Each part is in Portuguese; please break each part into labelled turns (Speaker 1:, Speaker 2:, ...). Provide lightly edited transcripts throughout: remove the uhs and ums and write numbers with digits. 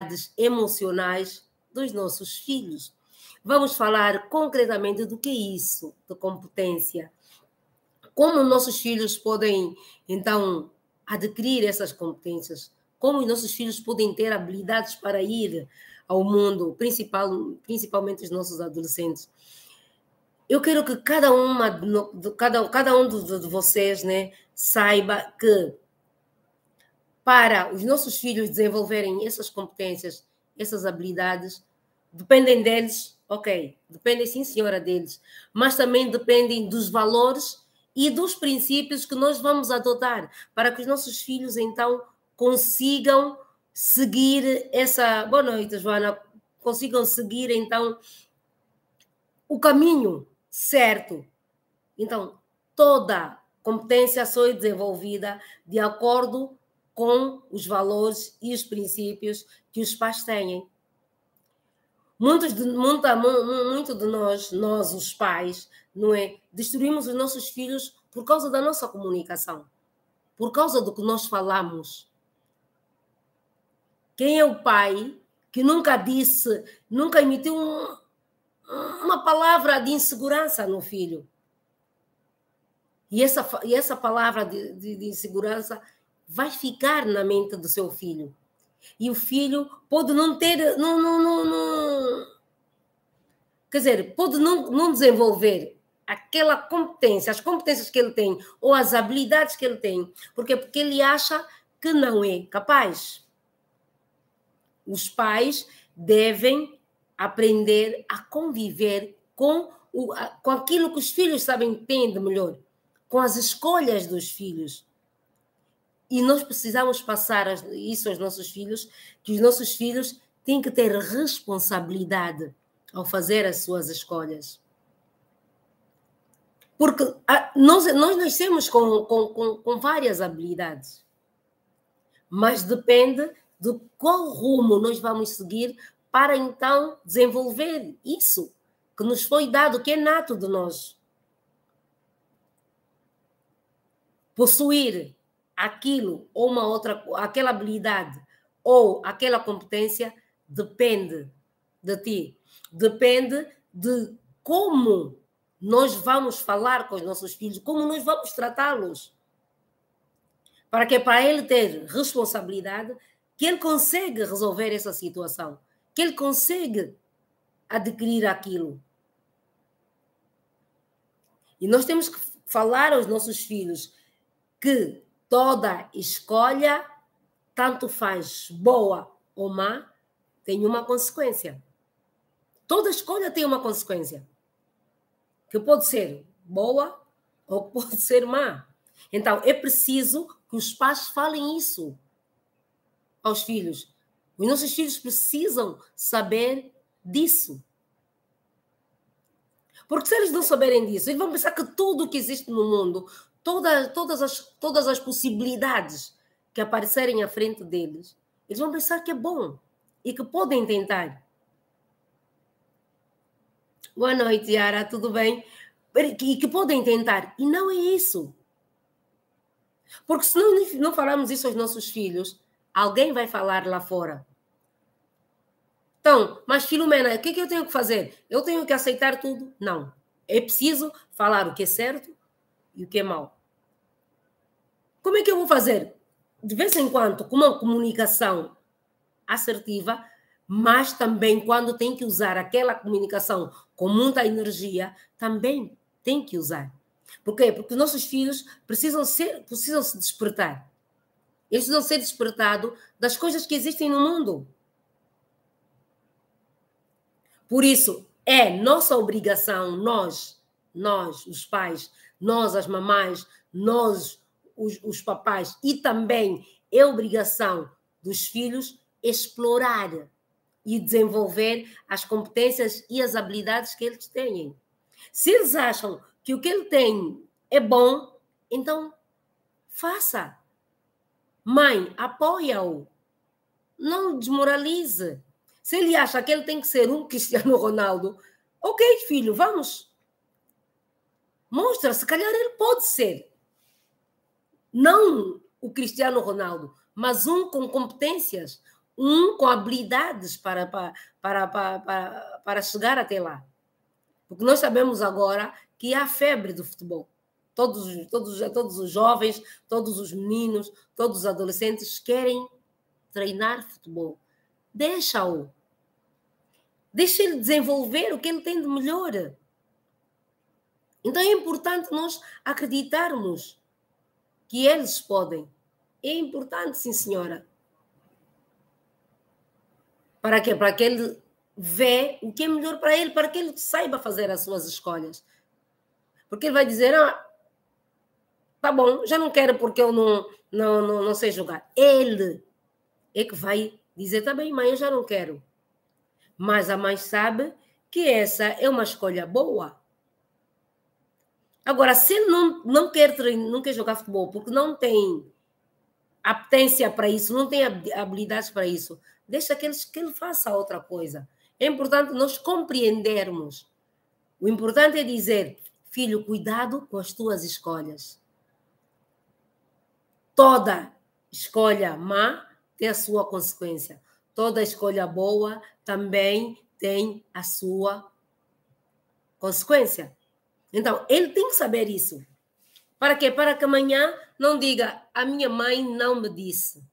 Speaker 1: habilidades emocionais dos nossos filhos. Vamos falar concretamente do que é isso, de competência. Como nossos filhos podem, então, adquirir essas competências? Como os nossos filhos podem ter habilidades para ir ao mundo, principalmente os nossos adolescentes? Eu quero que cada um de vocês, né, saiba que para os nossos filhos desenvolverem essas competências, essas habilidades, dependem deles, ok, dependem sim, senhora, deles, mas também dependem dos valores e dos princípios que nós vamos adotar para que os nossos filhos, então, consigam seguir essa... Boa noite, Joana. Consigam seguir, então, o caminho certo. Então, toda competência só é desenvolvida de acordo com os valores e os princípios que os pais têm. Muito de nós, os pais, não é? Destruímos os nossos filhos por causa da nossa comunicação, por causa do que nós falamos. Quem é o pai que nunca disse, nunca emitiu uma palavra de insegurança no filho? E essa palavra de insegurança vai ficar na mente do seu filho. E o filho pode não ter... quer dizer, pode não desenvolver aquela competência, as competências que ele tem, ou as habilidades que ele tem. Porque ele acha que não é capaz. Os pais devem aprender a conviver com aquilo que os filhos sabem ter de melhor, com as escolhas dos filhos. E nós precisamos passar isso aos nossos filhos, que os nossos filhos têm que ter responsabilidade ao fazer as suas escolhas. Porque nós nascemos com várias habilidades, mas depende de qual rumo nós vamos seguir para, então, desenvolver isso que nos foi dado, que é nato de nós. Possuir aquilo ou aquela habilidade ou aquela competência depende de ti. Depende de como nós vamos falar com os nossos filhos, como nós vamos tratá-los. Para ele ter responsabilidade, que ele consiga resolver essa situação, que ele consiga adquirir aquilo. E nós temos que falar aos nossos filhos que toda escolha, tanto faz boa ou má, tem uma consequência. Toda escolha tem uma consequência, que pode ser boa ou pode ser má. Então, é preciso que os pais falem isso aos filhos. Os nossos filhos precisam saber disso. Porque se eles não saberem disso, eles vão pensar que tudo que existe no mundo, todas as possibilidades que aparecerem à frente deles, eles vão pensar que é bom e que podem tentar. Boa noite, Yara, tudo bem? E que podem tentar. E não é isso. Porque se não falarmos isso aos nossos filhos, alguém vai falar lá fora. Então, mas Filomena, o que eu tenho que fazer? Eu tenho que aceitar tudo? Não. É preciso falar o que é certo e o que é mau. Como é que eu vou fazer? De vez em quando, com uma comunicação assertiva, mas também quando tem que usar aquela comunicação com muita energia, também tem que usar. Por quê? Porque os nossos filhos precisam se despertar. Eles precisam ser despertados das coisas que existem no mundo. Por isso, é nossa obrigação, nós, os pais, nós, as mamães, nós, os papais, e também é obrigação dos filhos explorar e desenvolver as competências e as habilidades que eles têm. Se eles acham que o que ele tem é bom, então faça. Mãe, apoia-o. Não desmoralize. Se ele acha que ele tem que ser um Cristiano Ronaldo, ok, filho, vamos. Mostra, se calhar ele pode ser. Não o Cristiano Ronaldo, mas um com competências, com habilidades para chegar até lá. Porque nós sabemos agora que há febre do futebol. Todos os jovens, todos os meninos, todos os adolescentes querem treinar futebol. Deixa-o. Deixa ele desenvolver o que ele tem de melhor. Então é importante nós acreditarmos que eles podem. É importante, sim, senhora. Para quê? Para que ele vê o que é melhor para ele, para que ele saiba fazer as suas escolhas. Porque ele vai dizer, tá bom, já não quero porque eu não sei jogar. Ele é que vai dizer, tá bem, mãe, eu já não quero. Mas a mãe sabe que essa é uma escolha boa. Agora, se ele não quer jogar futebol porque não tem apetência para isso, não tem habilidades para isso, deixa que ele faça outra coisa. É importante nós compreendermos. O importante é dizer, filho, cuidado com as tuas escolhas. Toda escolha má tem a sua consequência. Toda escolha boa também tem a sua consequência. Então, ele tem que saber isso. Para quê? Para que amanhã não diga, a minha mãe não me disse.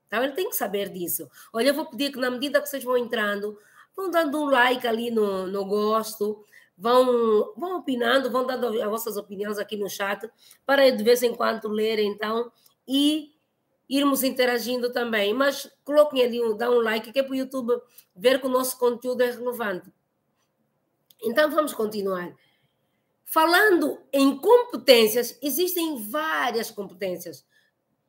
Speaker 1: Então, ele tem que saber disso. Olha, eu vou pedir que na medida que vocês vão entrando, vão dando um like ali no gosto, vão opinando, vão dando as vossas opiniões aqui no chat, para de vez em quando ler, então, e irmos interagindo também. Mas coloquem ali, dá um like, que é para o YouTube ver que o nosso conteúdo é relevante. Então, vamos continuar. Falando em competências, existem várias competências.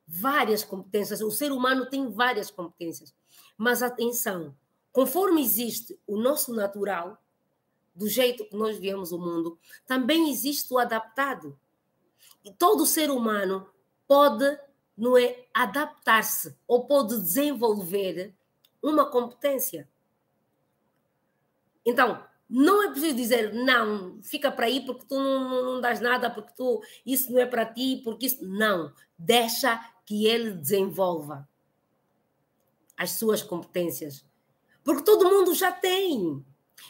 Speaker 1: Várias competências. O ser humano tem várias competências. Mas atenção, conforme existe o nosso natural, do jeito que nós vemos o mundo, também existe o adaptado. E todo ser humano pode, não é, adaptar-se ou pode desenvolver uma competência. Então, não é preciso dizer, não, fica para aí porque tu não dás nada, porque isso não é para ti, porque isso... Não, deixa que ele desenvolva as suas competências. Porque todo mundo já tem.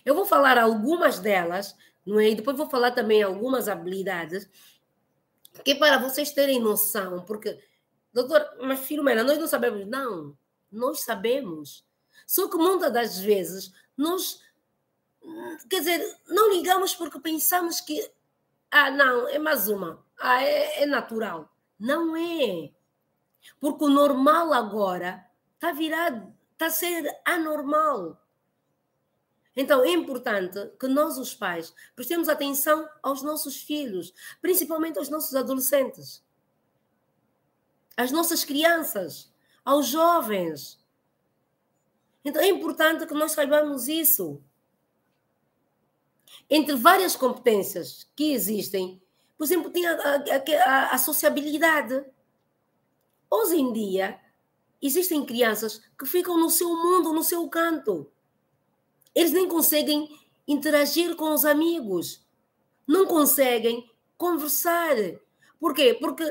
Speaker 1: Eu vou falar algumas delas, não é? E depois vou falar também algumas habilidades, que é para vocês terem noção, porque, doutor, mas Filomena, nós não sabemos. Não, nós sabemos. Só que muitas das vezes nós... Quer dizer, não ligamos porque pensamos que, não, é mais uma, é natural. Não é. Porque o normal agora está virado, está a ser anormal. Então, é importante que nós, os pais, prestemos atenção aos nossos filhos, principalmente aos nossos adolescentes, às nossas crianças, aos jovens. Então, é importante que nós saibamos isso. Entre várias competências que existem, por exemplo, tem a sociabilidade. Hoje em dia, existem crianças que ficam no seu mundo, no seu canto. Eles nem conseguem interagir com os amigos. Não conseguem conversar. Por quê? Porque,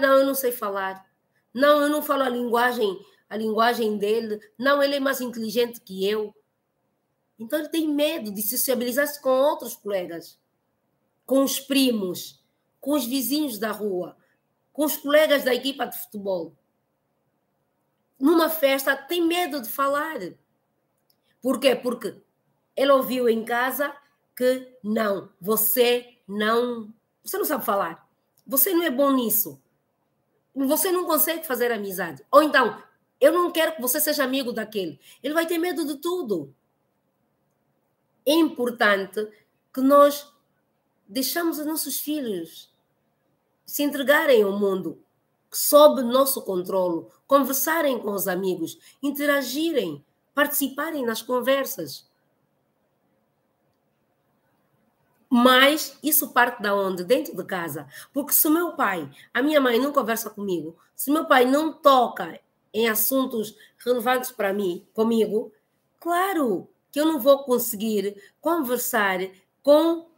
Speaker 1: não, eu não sei falar. Não, eu não falo a linguagem dele. Não, ele é mais inteligente que eu. Então, ele tem medo de sociabilizar-se com outros colegas, com os primos, com os vizinhos da rua, com os colegas da equipa de futebol. Numa festa, tem medo de falar. Por quê? Porque ele ouviu em casa que não, você não sabe falar. Você não é bom nisso. Você não consegue fazer amizade. Ou então, eu não quero que você seja amigo daquele. Ele vai ter medo de tudo. É importante que nós deixamos os nossos filhos se entregarem ao mundo sob nosso controle, conversarem com os amigos, interagirem, participarem nas conversas. Mas isso parte de onde? Dentro de casa. Porque se o meu pai, a minha mãe não conversa comigo, se o meu pai não toca em assuntos relevantes para mim, comigo, claro que eu não vou conseguir conversar com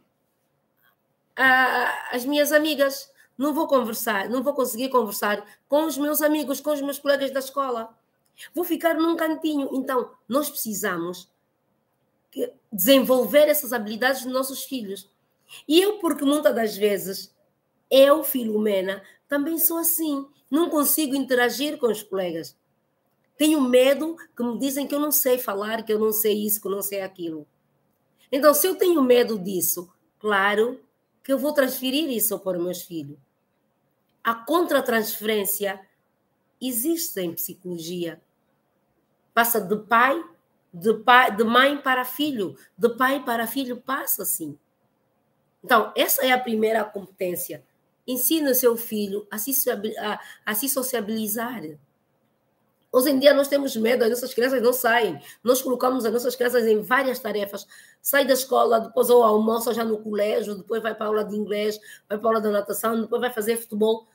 Speaker 1: as minhas amigas. Não vou conseguir conversar com os meus amigos, com os meus colegas da escola. Vou ficar num cantinho. Então, nós precisamos desenvolver essas habilidades dos nossos filhos. E eu, porque muitas das vezes, eu, Filomena, também sou assim. Não consigo interagir com os colegas. Tenho medo que me dizem que eu não sei falar, que eu não sei isso, que eu não sei aquilo. Então, se eu tenho medo disso, claro que eu vou transferir isso para os meus filhos. A contratransferência existe em psicologia. Passa de mãe para filho, de pai para filho, passa assim. Então, essa é a primeira competência. Ensina o seu filho a se sociabilizar. Hoje em dia nós temos medo, as nossas crianças não saem. Nós colocamos as nossas crianças em várias tarefas. Sai da escola, depois ou almoça já no colégio, depois vai para a aula de inglês, vai para a aula de natação, depois vai fazer futebol.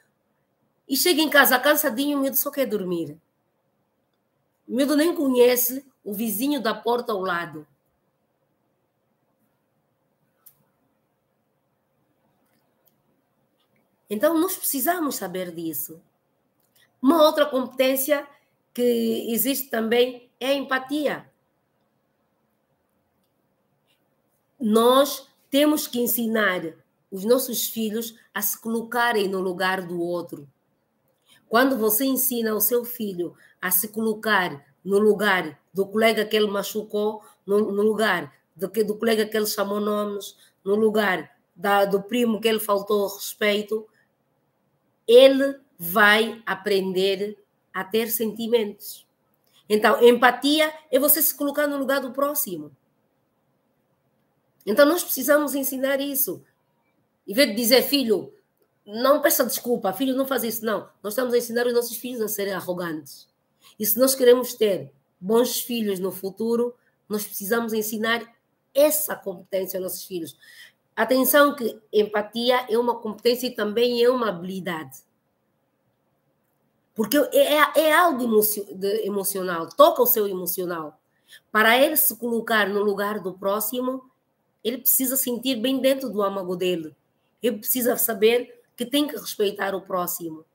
Speaker 1: E chega em casa cansadinho, o miúdo só quer dormir. O miúdo nem conhece o vizinho da porta ao lado. Então, nós precisamos saber disso. Uma outra competência que existe também é a empatia. Nós temos que ensinar os nossos filhos a se colocarem no lugar do outro. Quando você ensina o seu filho a se colocar no lugar do colega que ele machucou, no lugar do colega que ele chamou nomes, no lugar do primo que ele faltou respeito, ele vai aprender a ter sentimentos. Então, empatia é você se colocar no lugar do próximo. Então, nós precisamos ensinar isso. Em vez de dizer, filho, não peça desculpa, filho, não faz isso. Não, nós estamos a ensinar os nossos filhos a serem arrogantes. E se nós queremos ter bons filhos no futuro, nós precisamos ensinar essa competência aos nossos filhos. Atenção que empatia é uma competência e também é uma habilidade. Porque é algo emocional, toca o seu emocional. Para ele se colocar no lugar do próximo, ele precisa sentir bem dentro do âmago dele. Ele precisa saber que tem que respeitar o próximo.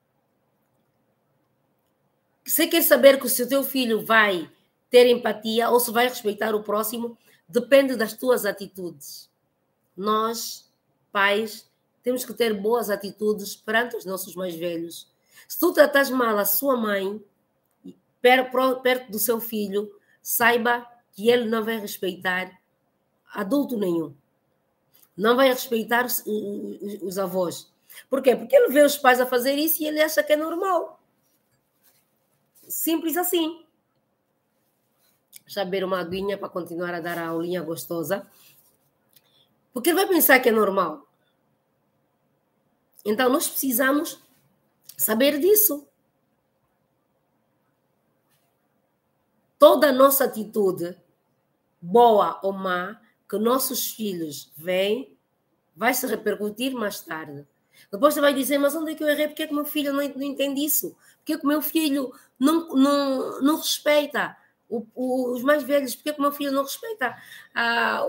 Speaker 1: Você quer saber que se o teu filho vai ter empatia ou se vai respeitar o próximo, depende das tuas atitudes. Nós, pais, temos que ter boas atitudes perante os nossos mais velhos. Se tu tratas mal a sua mãe, perto do seu filho, saiba que ele não vai respeitar adulto nenhum. Não vai respeitar os avós. Por quê? Porque ele vê os pais a fazer isso e ele acha que é normal. Simples assim. Já beber uma aguinha para continuar a dar a aulinha gostosa. Porque ele vai pensar que é normal. Então, nós precisamos saber disso. Toda a nossa atitude, boa ou má, que nossos filhos veem, vai se repercutir mais tarde. Depois você vai dizer, mas onde é que eu errei? Por que o meu filho não entende isso? Por que o meu filho não respeita os mais velhos? Por que o meu filho não respeita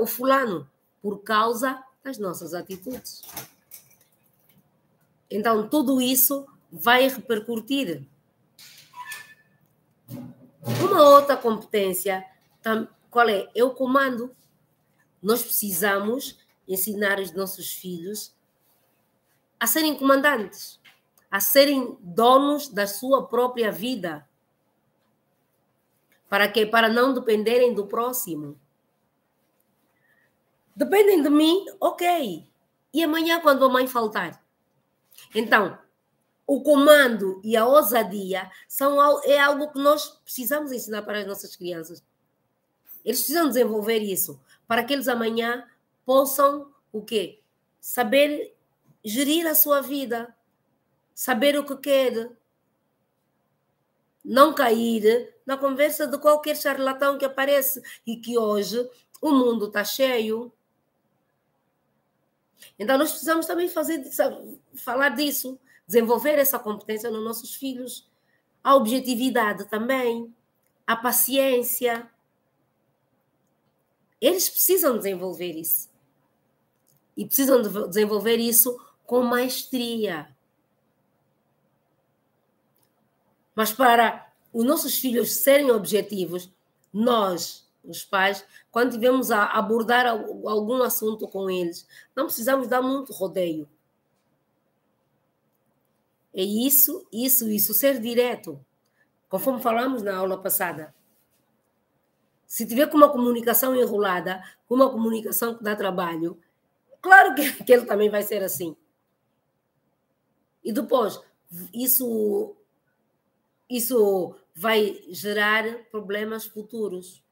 Speaker 1: o fulano? Por causa das nossas atitudes. Então, tudo isso vai repercutir. Uma outra competência, qual é? É o comando. Nós precisamos ensinar os nossos filhos a serem comandantes, a serem donos da sua própria vida. Para quê? Para não dependerem do próximo. Dependem de mim, ok. E amanhã, quando a mãe faltar? Então, o comando e a ousadia é algo que nós precisamos ensinar para as nossas crianças. Eles precisam desenvolver isso, para que eles amanhã possam o quê? Saber gerir a sua vida, saber o que quer, não cair na conversa de qualquer charlatão que aparece e que hoje o mundo está cheio. Então, nós precisamos também falar disso, desenvolver essa competência nos nossos filhos. A objetividade também, a paciência. Eles precisam desenvolver isso. E precisam desenvolver isso com maestria. Mas para os nossos filhos serem objetivos, nós, os pais, quando tivemos a abordar algum assunto com eles, não precisamos dar muito rodeio. É isso, ser direto, conforme falamos na aula passada. Se tiver com uma comunicação enrolada, com uma comunicação que dá trabalho, claro que ele também vai ser assim. E depois, isso vai gerar problemas futuros.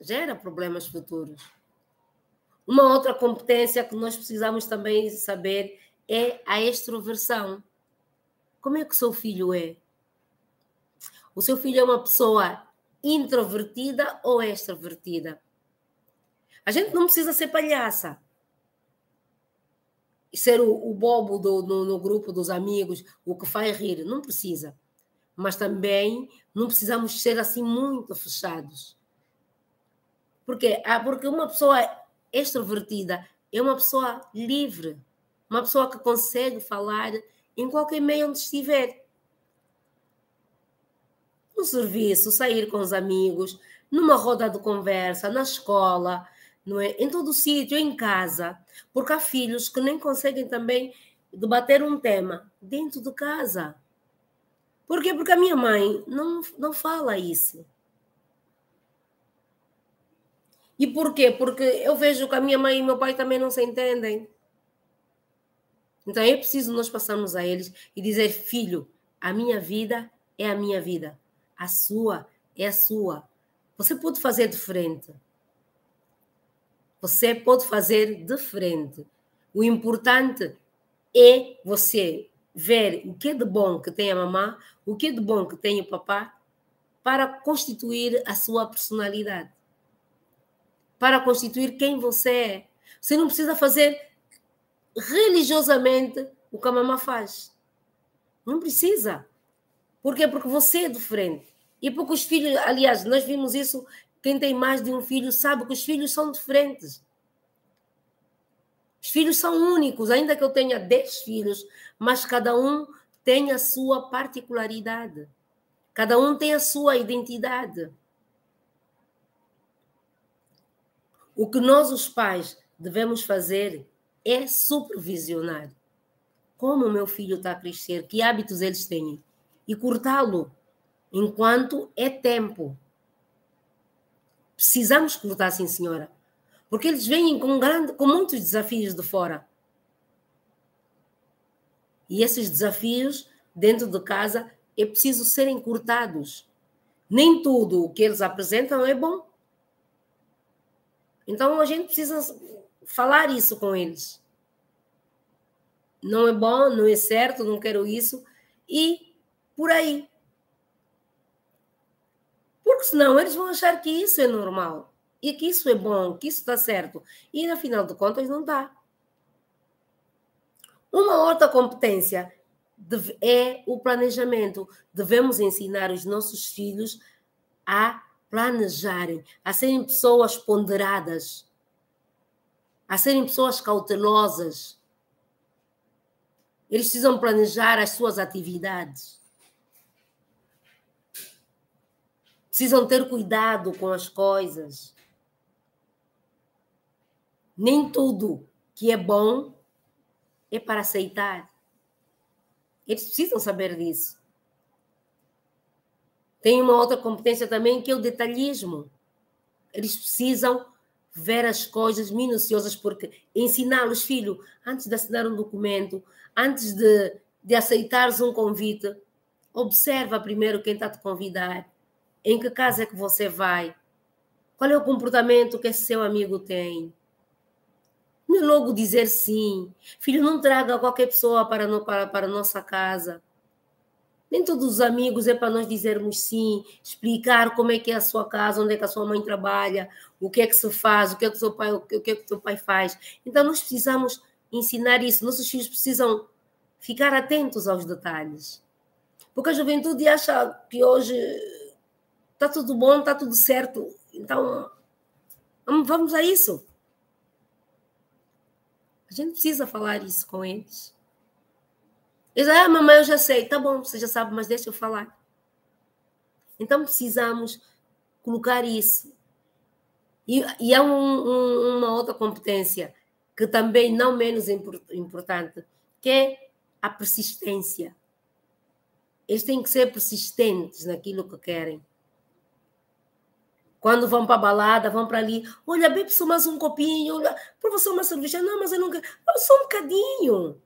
Speaker 1: Gera problemas futuros. Uma outra competência que nós precisamos também saber é a extroversão. Como é que o seu filho é? O seu filho é uma pessoa introvertida ou extrovertida? A gente não precisa ser palhaça. Ser o bobo no grupo dos amigos, o que faz rir. Não precisa. Mas também não precisamos ser assim muito fechados. Por quê? Porque uma pessoa extrovertida é uma pessoa livre. Uma pessoa que consegue falar em qualquer meio onde estiver. No serviço, sair com os amigos, numa roda de conversa, na escola, não é? Em todo o sítio, em casa. Porque há filhos que nem conseguem também debater um tema dentro de casa. Por quê? Porque a minha mãe não fala isso. E por quê? Porque eu vejo que a minha mãe e meu pai também não se entendem. Então é preciso nós passarmos a eles e dizer: filho, a minha vida é a minha vida. A sua é a sua. Você pode fazer diferente. Você pode fazer diferente. O importante é você ver o que é de bom que tem a mamã, o que é de bom que tem o papá, para constituir a sua personalidade. Para constituir quem você é. Você não precisa fazer religiosamente o que a mamã faz. Não precisa. Por quê? Porque você é diferente. E porque os filhos, aliás, nós vimos isso, quem tem mais de um filho sabe que os filhos são diferentes. Os filhos são únicos, ainda que eu tenha 10 filhos, mas cada um tem a sua particularidade. Cada um tem a sua identidade. O que nós, os pais, devemos fazer é supervisionar como o meu filho está a crescer, que hábitos eles têm, e cortá-lo enquanto é tempo. Precisamos cortar, sim, senhora, porque eles vêm com muitos desafios de fora. E esses desafios, dentro de casa, é preciso serem cortados. Nem tudo o que eles apresentam é bom. Então, a gente precisa falar isso com eles. Não é bom, não é certo, não quero isso. E por aí. Porque senão eles vão achar que isso é normal. E que isso é bom, que isso está certo. E, afinal de contas, não está. Uma outra competência é o planejamento. Devemos ensinar os nossos filhos a planejarem, a serem pessoas ponderadas, a serem pessoas cautelosas. Eles precisam planejar as suas atividades. Precisam ter cuidado com as coisas. Nem tudo que é bom é para aceitar. Eles precisam saber disso. Tem uma outra competência também, que é o detalhismo. Eles precisam ver as coisas minuciosas, porque ensiná-los, filho, antes de assinar um documento, antes de aceitares um convite, observa primeiro quem está a te convidar, em que casa é que você vai, qual é o comportamento que esse seu amigo tem. Não é logo dizer sim. Filho, não traga qualquer pessoa para a nossa casa. Nem todos os amigos é para nós dizermos sim, explicar como é que é a sua casa, onde é que a sua mãe trabalha, o que é que se faz, o que é que o seu pai faz. Então, nós precisamos ensinar isso. Nossos filhos precisam ficar atentos aos detalhes. Porque a juventude acha que hoje está tudo bom, está tudo certo. Então, vamos a isso. A gente precisa falar isso com eles. Eles dizem, mamãe, eu já sei. Tá bom, você já sabe, mas deixa eu falar. Então, precisamos colocar isso. E há uma outra competência que também não menos importante, que é a persistência. Eles têm que ser persistentes naquilo que querem. Quando vão para a balada, vão para ali, olha, bebe só mais um copinho, olha, professor, uma cerveja, não, mas eu não quero, só um bocadinho.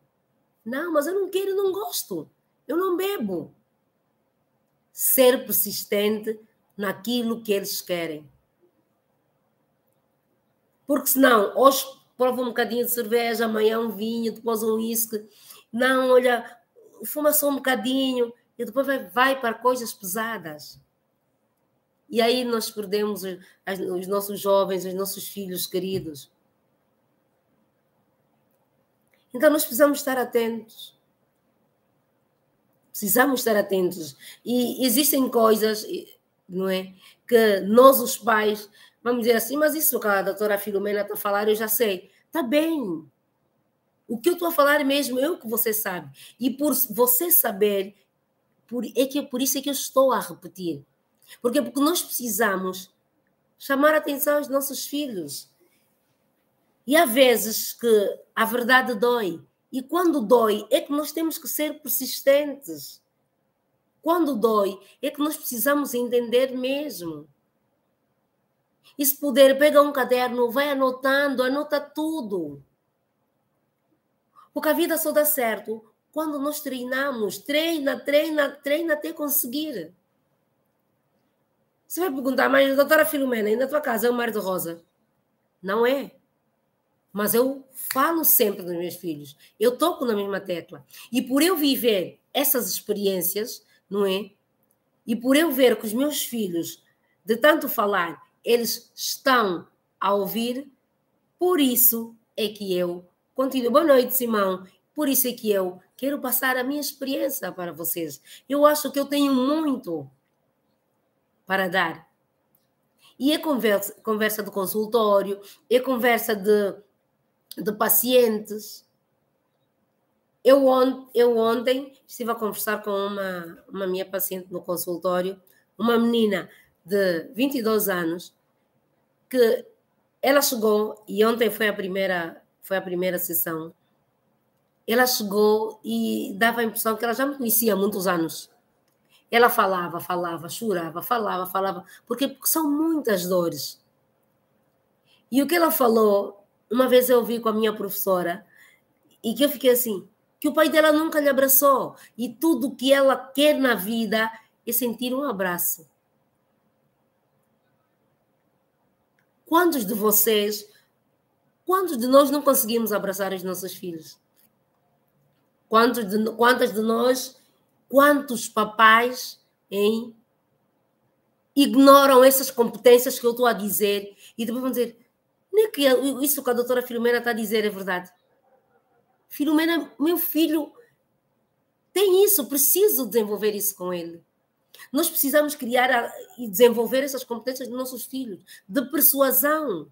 Speaker 1: Não, mas eu não quero, eu não gosto, eu não bebo. Ser persistente naquilo que eles querem. Porque senão, hoje prova um bocadinho de cerveja, amanhã um vinho, depois um uísque. Não, olha, fuma só um bocadinho e depois vai para coisas pesadas. E aí nós perdemos os nossos jovens, os nossos filhos queridos. Então nós precisamos estar atentos. Precisamos estar atentos. E existem coisas, não é? Que nós, os pais, vamos dizer assim, mas isso que a doutora Filomena está a falar, eu já sei. Está bem. O que eu estou a falar mesmo é o que você sabe. E por você saber, por isso é que eu estou a repetir. Porque nós precisamos chamar a atenção aos nossos filhos. E há vezes que a verdade dói. E quando dói, é que nós temos que ser persistentes. Quando dói, é que nós precisamos entender mesmo. E se puder, pega um caderno, vai anotando, anota tudo. Porque a vida só dá certo quando nós treinamos. Treina até conseguir. Você vai perguntar, mas doutora Filomena, e na tua casa é o Mar de Rosa? Não é. Mas eu falo sempre dos meus filhos. Eu toco na mesma tecla. E por eu viver essas experiências, não é? E por eu ver que os meus filhos, de tanto falar, eles estão a ouvir, por isso é que eu continuo. Boa noite, Simão. Por isso é que eu quero passar a minha experiência para vocês. Eu acho que eu tenho muito para dar. E é conversa de consultório, é conversa de pacientes. Eu ontem estive a conversar com uma minha paciente no consultório, uma menina de 22 anos, que ela chegou, e ontem foi a primeira sessão, ela chegou e dava a impressão que ela já me conhecia há muitos anos. Ela falava, chorava, falava, porque são muitas dores. E o que ela falou, uma vez eu ouvi com a minha professora, e que eu fiquei assim, que o pai dela nunca lhe abraçou. E tudo que ela quer na vida é sentir um abraço. Quantos de nós não conseguimos abraçar os nossos filhos? Quantas de nós, quantos papais ignoram essas competências que eu estou a dizer e depois vão dizer, não é que isso que a doutora Filomena está a dizer é verdade. Filomena, meu filho tem isso, preciso desenvolver isso com ele. Nós precisamos criar e desenvolver essas competências dos nossos filhos, de persuasão.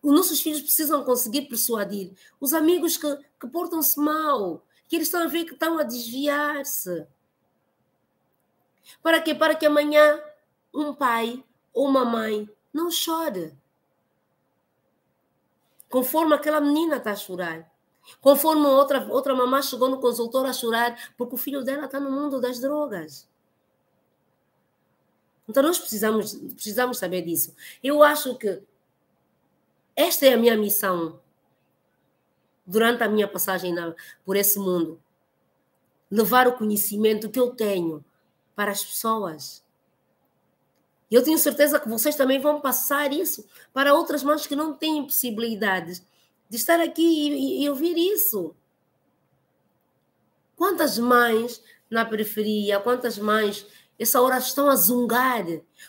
Speaker 1: Os nossos filhos precisam conseguir persuadir os amigos que portam-se mal, que eles estão a ver que estão a desviar-se. Para quê? Para que amanhã um pai ou uma mãe não chore. Conforme aquela menina está a chorar. Conforme outra mamã chegou no consultório a chorar porque o filho dela está no mundo das drogas. Então nós precisamos saber disso. Eu acho que esta é a minha missão durante a minha passagem por esse mundo. Levar o conhecimento que eu tenho para as pessoas. E eu tenho certeza que vocês também vão passar isso para outras mães que não têm possibilidades de estar aqui e ouvir isso. Quantas mães na periferia, quantas mães essa hora estão a zungar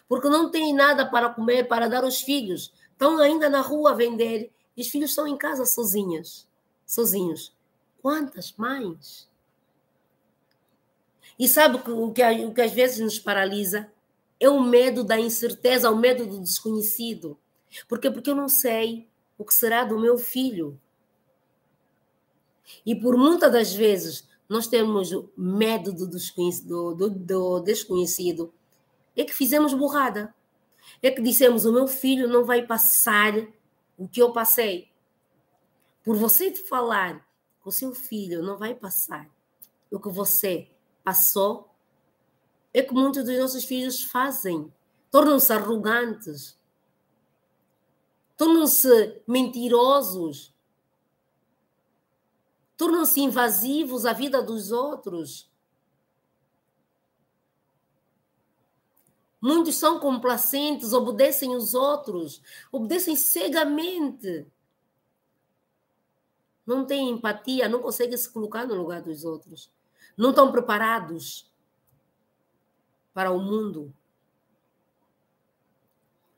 Speaker 1: porque não têm nada para comer, para dar aos filhos. Estão ainda na rua a vender e os filhos estão em casa sozinhos. Quantas mães? E sabe o que às vezes nos paralisa? É o medo da incerteza, o medo do desconhecido. Por quê? Porque eu não sei o que será do meu filho. E por muitas das vezes, nós temos medo do desconhecido, é que fizemos burrada. É que dissemos, o meu filho não vai passar o que eu passei. Por você falar que o seu filho não vai passar o que você passou, é que muitos dos nossos filhos fazem. Tornam-se arrogantes. Tornam-se mentirosos. Tornam-se invasivos à vida dos outros. Muitos são complacentes, obedecem os outros, obedecem cegamente. Não têm empatia, não conseguem se colocar no lugar dos outros. Não estão preparados para o mundo.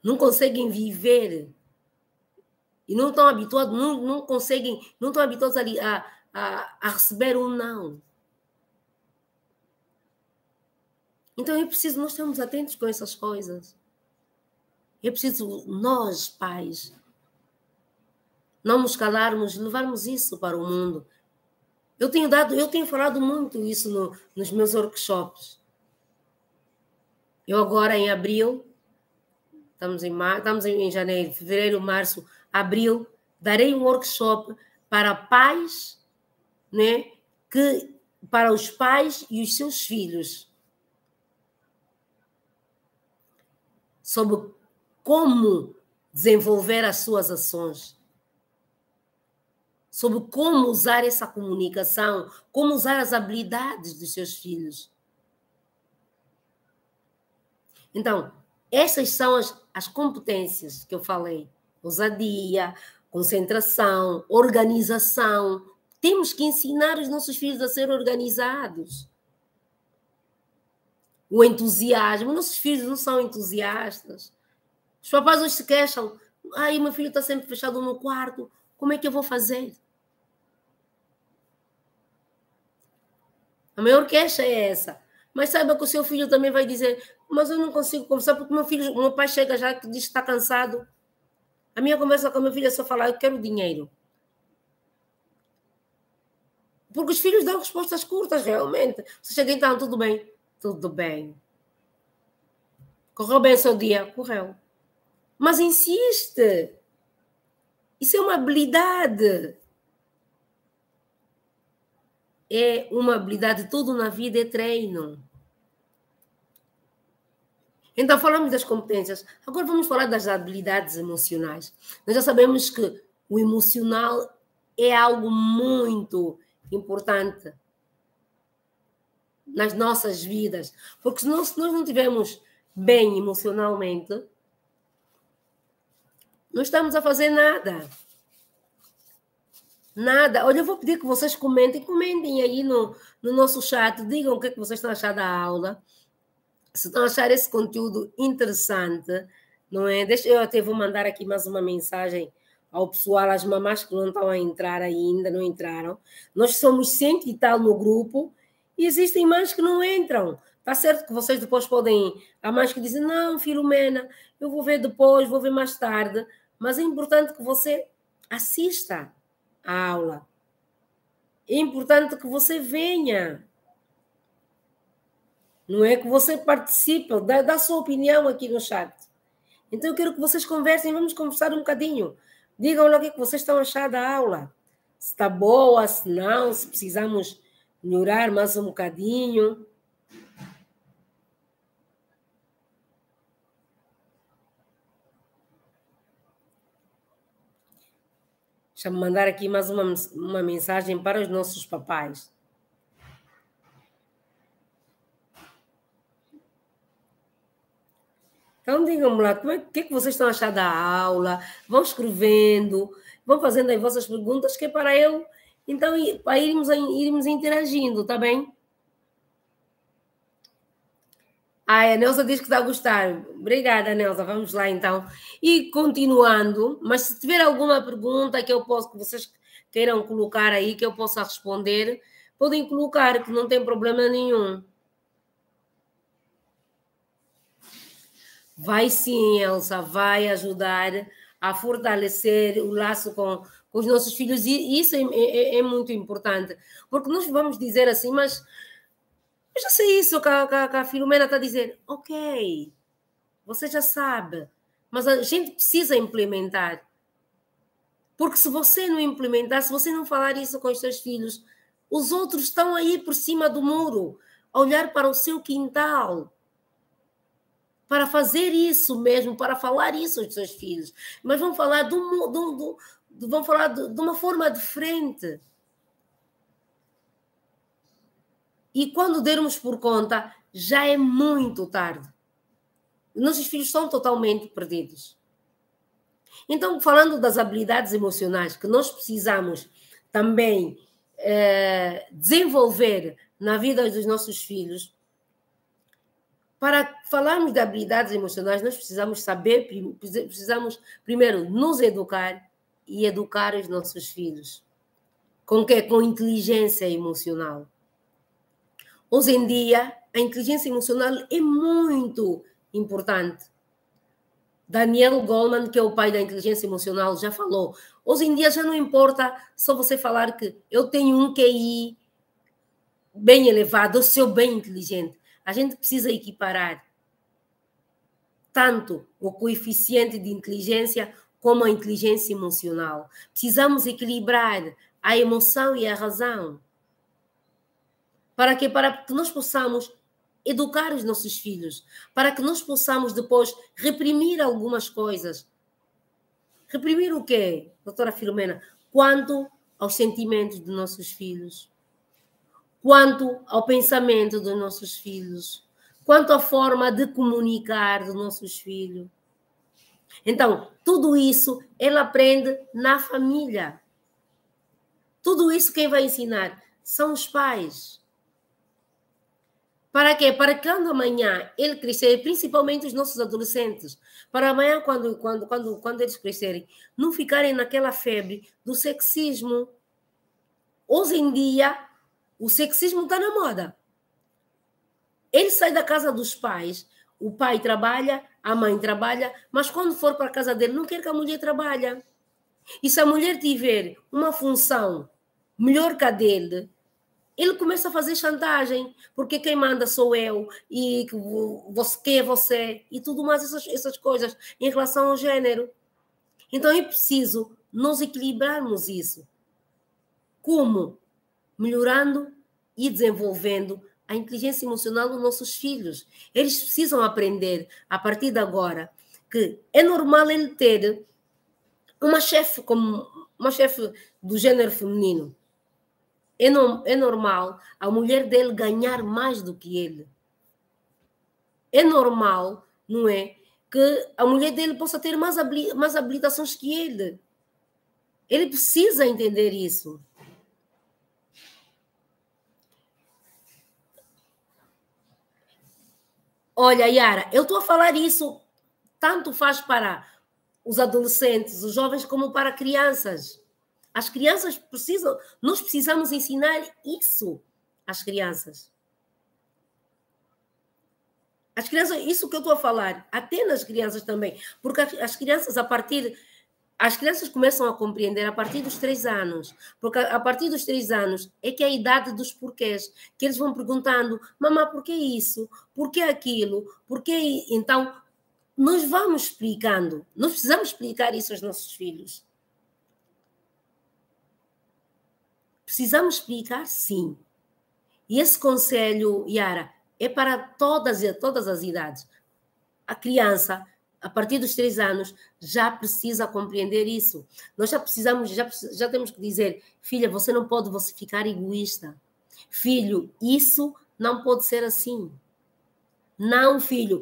Speaker 1: Não conseguem viver. E não estão habituados, não conseguem, não estão habituados a receber um não. Então é preciso nós estarmos atentos com essas coisas. É preciso nós, pais, não nos calarmos, levarmos isso para o mundo. Eu tenho falado muito isso nos meus workshops. Eu agora em abril, estamos em janeiro, fevereiro, março, abril, darei um workshop para pais, né, para os pais e os seus filhos, sobre como desenvolver as suas ações, sobre como usar essa comunicação, como usar as habilidades dos seus filhos. Então, essas são as competências que eu falei. Ousadia, concentração, organização. Temos que ensinar os nossos filhos a ser organizados. O entusiasmo. Nossos filhos não são entusiastas. Os papais hoje se queixam. Ai, meu filho está sempre fechado no quarto. Como é que eu vou fazer? A maior queixa é essa. Mas saiba que o seu filho também vai dizer, mas eu não consigo conversar porque meu pai chega já que diz que está cansado. A minha conversa com a minha filha é só falar, eu quero dinheiro. Porque os filhos dão respostas curtas, realmente. Você chega então, tudo bem? Tudo bem. Correu bem o seu dia? Correu. Mas insiste. Isso é uma habilidade. É uma habilidade, tudo na vida é treino. Então, falamos das competências. Agora vamos falar das habilidades emocionais. Nós já sabemos que o emocional é algo muito importante nas nossas vidas. Porque se nós não estivermos bem emocionalmente, não estamos a fazer nada. Nada. Olha, eu vou pedir que vocês comentem aí no nosso chat, digam o que é que vocês estão achando da aula. Se estão a achar esse conteúdo interessante, não é? Eu até vou mandar aqui mais uma mensagem ao pessoal, às mamás que não estão a entrar ainda, não entraram. Nós somos 100 e tal no grupo e existem mães que não entram. Está certo que vocês depois podem... Há mães que dizem, não, Filomena, eu vou ver depois, vou ver mais tarde. Mas é importante que você assista à aula. É importante que você venha. Não é que você participe, dá a sua opinião aqui no chat. Então, eu quero que vocês conversem, vamos conversar um bocadinho. Digam lá o que vocês estão achando da aula. Se está boa, se não, se precisamos melhorar mais um bocadinho. Deixa-me mandar aqui mais uma mensagem para os nossos papais. Então, digam-me lá, o que é que vocês estão achando da aula? Vão escrevendo, vão fazendo as vossas perguntas, que é para eu, então, para irmos interagindo, tá bem? A Nelsa diz que está a gostar. Obrigada, Nelsa. Vamos lá, então. E continuando, mas se tiver alguma pergunta que vocês queiram colocar aí, que eu possa responder, podem colocar, que não tem problema nenhum. Vai sim, Elsa, vai ajudar a fortalecer o laço com os nossos filhos, e isso é muito importante, porque nós vamos dizer assim, mas eu já sei isso que a Filomena está a dizer, ok, você já sabe, mas a gente precisa implementar, porque se você não implementar, se você não falar isso com os seus filhos, os outros estão aí por cima do muro, a olhar para o seu quintal, para fazer isso mesmo, para falar isso aos seus filhos. Mas vão falar de uma forma diferente. E quando dermos por conta, já é muito tarde. Nossos filhos estão totalmente perdidos. Então, falando das habilidades emocionais que nós precisamos também desenvolver na vida dos nossos filhos, para falarmos de habilidades emocionais, nós precisamos primeiro nos educar e educar os nossos filhos. Com quê? Com inteligência emocional. Hoje em dia, a inteligência emocional é muito importante. Daniel Goleman, que é o pai da inteligência emocional, já falou. Hoje em dia já não importa só você falar que eu tenho um QI bem elevado, eu sou bem inteligente. A gente precisa equiparar tanto o coeficiente de inteligência como a inteligência emocional. Precisamos equilibrar a emoção e a razão. Para que nós possamos educar os nossos filhos, para que nós possamos depois reprimir algumas coisas. Reprimir o quê, doutora Filomena? Quanto aos sentimentos dos nossos filhos, quanto ao pensamento dos nossos filhos, quanto à forma de comunicar dos nossos filhos. Então, tudo isso ela aprende na família. Tudo isso quem vai ensinar são os pais. Para quê? Para que quando amanhã ele crescer, principalmente os nossos adolescentes, para amanhã, quando eles crescerem, não ficarem naquela febre do sexismo. Hoje em dia, o sexismo está na moda. Ele sai da casa dos pais, o pai trabalha, a mãe trabalha, mas quando for para a casa dele, não quer que a mulher trabalhe. E se a mulher tiver uma função melhor que a dele, ele começa a fazer chantagem, porque quem manda sou eu, e quem é você, e tudo mais, essas coisas em relação ao gênero. Então é preciso nós equilibrarmos isso. Como? Melhorando e desenvolvendo a inteligência emocional dos nossos filhos. Eles precisam aprender, a partir de agora, que é normal ele ter uma chefe do gênero feminino. É normal a mulher dele ganhar mais do que ele. É normal, não é? Que a mulher dele possa ter mais habilitações que ele. Ele precisa entender isso. Olha, Yara, eu estou a falar isso, tanto faz para os adolescentes, os jovens, como para crianças. As crianças precisam, nós precisamos ensinar isso às crianças. As crianças, isso que eu estou a falar, até nas crianças também, porque as crianças, as crianças começam a compreender a partir dos 3 anos, porque a partir dos 3 anos é que é a idade dos porquês, que eles vão perguntando, mamãe, por que isso? Por que aquilo? Por que... Então, nós vamos explicando, nós precisamos explicar isso aos nossos filhos. Precisamos explicar, sim. E esse conselho, Yara, é para todas as idades. A criança, a partir dos 3 anos, já precisa compreender isso. Nós já temos que dizer, filha, você não pode ficar egoísta. Filho, isso não pode ser assim. Não, filho.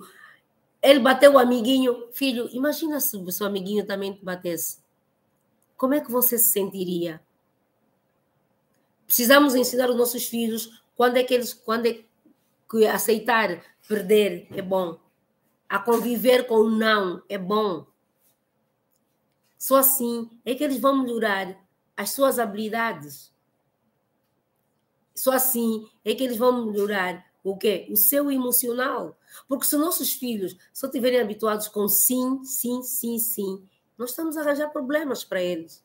Speaker 1: Ele bateu o amiguinho. Filho, imagina se o seu amiguinho também te batesse. Como é que você se sentiria? Precisamos ensinar os nossos filhos quando é que aceitar perder é bom. A conviver com o não é bom. Só assim é que eles vão melhorar as suas habilidades. Só assim é que eles vão melhorar o quê? O seu emocional. Porque se nossos filhos só estiverem habituados com sim, sim, sim, sim, nós estamos a arranjar problemas para eles.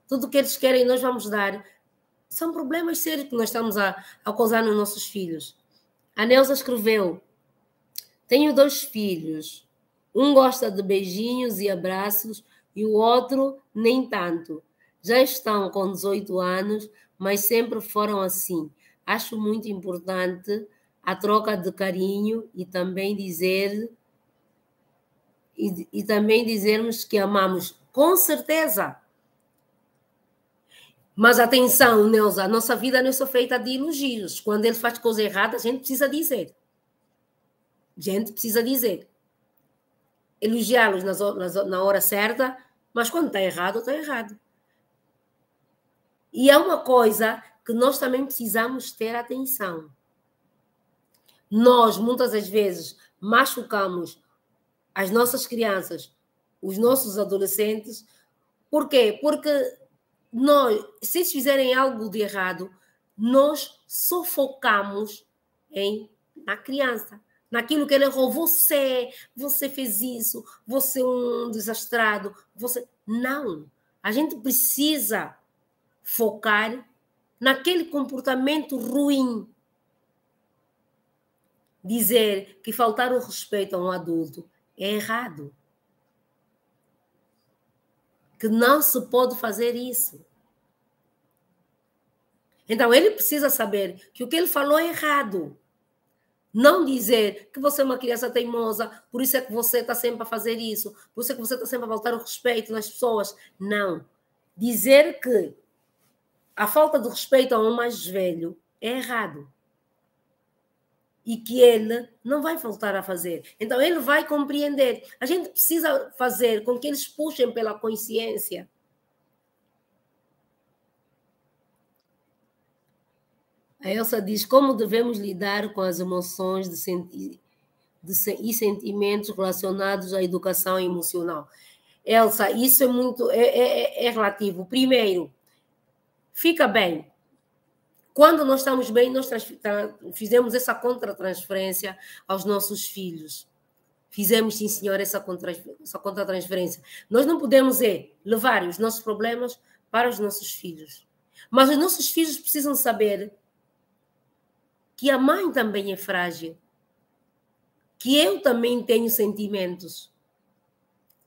Speaker 1: Tudo que eles querem nós vamos dar. São problemas sérios que nós estamos a causar nos nossos filhos. A Neuza escreveu: tenho 2 filhos. Um gosta de beijinhos e abraços e o outro nem tanto. Já estão com 18 anos, mas sempre foram assim. Acho muito importante a troca de carinho e também dizermos que amamos. Com certeza. Mas atenção, Neuza, a nossa vida não é só feita de elogios. Quando ele faz coisa errada, a gente precisa dizer. Elogiá-los na hora certa, mas quando está errado, está errado. E é uma coisa que nós também precisamos ter atenção. Nós, muitas das vezes, machucamos as nossas crianças, os nossos adolescentes. Por quê? Porque nós, se eles fizerem algo de errado, nós sufocamos na criança. Naquilo que ele errou, você fez isso, você é um desastrado, Não, a gente precisa focar naquele comportamento ruim. Dizer que faltar o respeito a um adulto é errado. Que não se pode fazer isso. Então, ele precisa saber que o que ele falou é errado. Não dizer que você é uma criança teimosa, por isso é que você está sempre a fazer isso, por isso é que você está sempre a faltar o respeito nas pessoas. Não. Dizer que a falta de respeito a um mais velho é errado. E que ele não vai voltar a fazer. Então, ele vai compreender. A gente precisa fazer com que eles puxem pela consciência. A Elsa diz: como devemos lidar com as emoções e sentimentos relacionados à educação emocional? Elsa, isso é muito relativo. Primeiro, fica bem. Quando nós estamos bem, nós fizemos essa contratransferência aos nossos filhos. Fizemos, sim, senhor, essa contratransferência. Nós não podemos levar os nossos problemas para os nossos filhos. Mas os nossos filhos precisam saber que a mãe também é frágil, que eu também tenho sentimentos,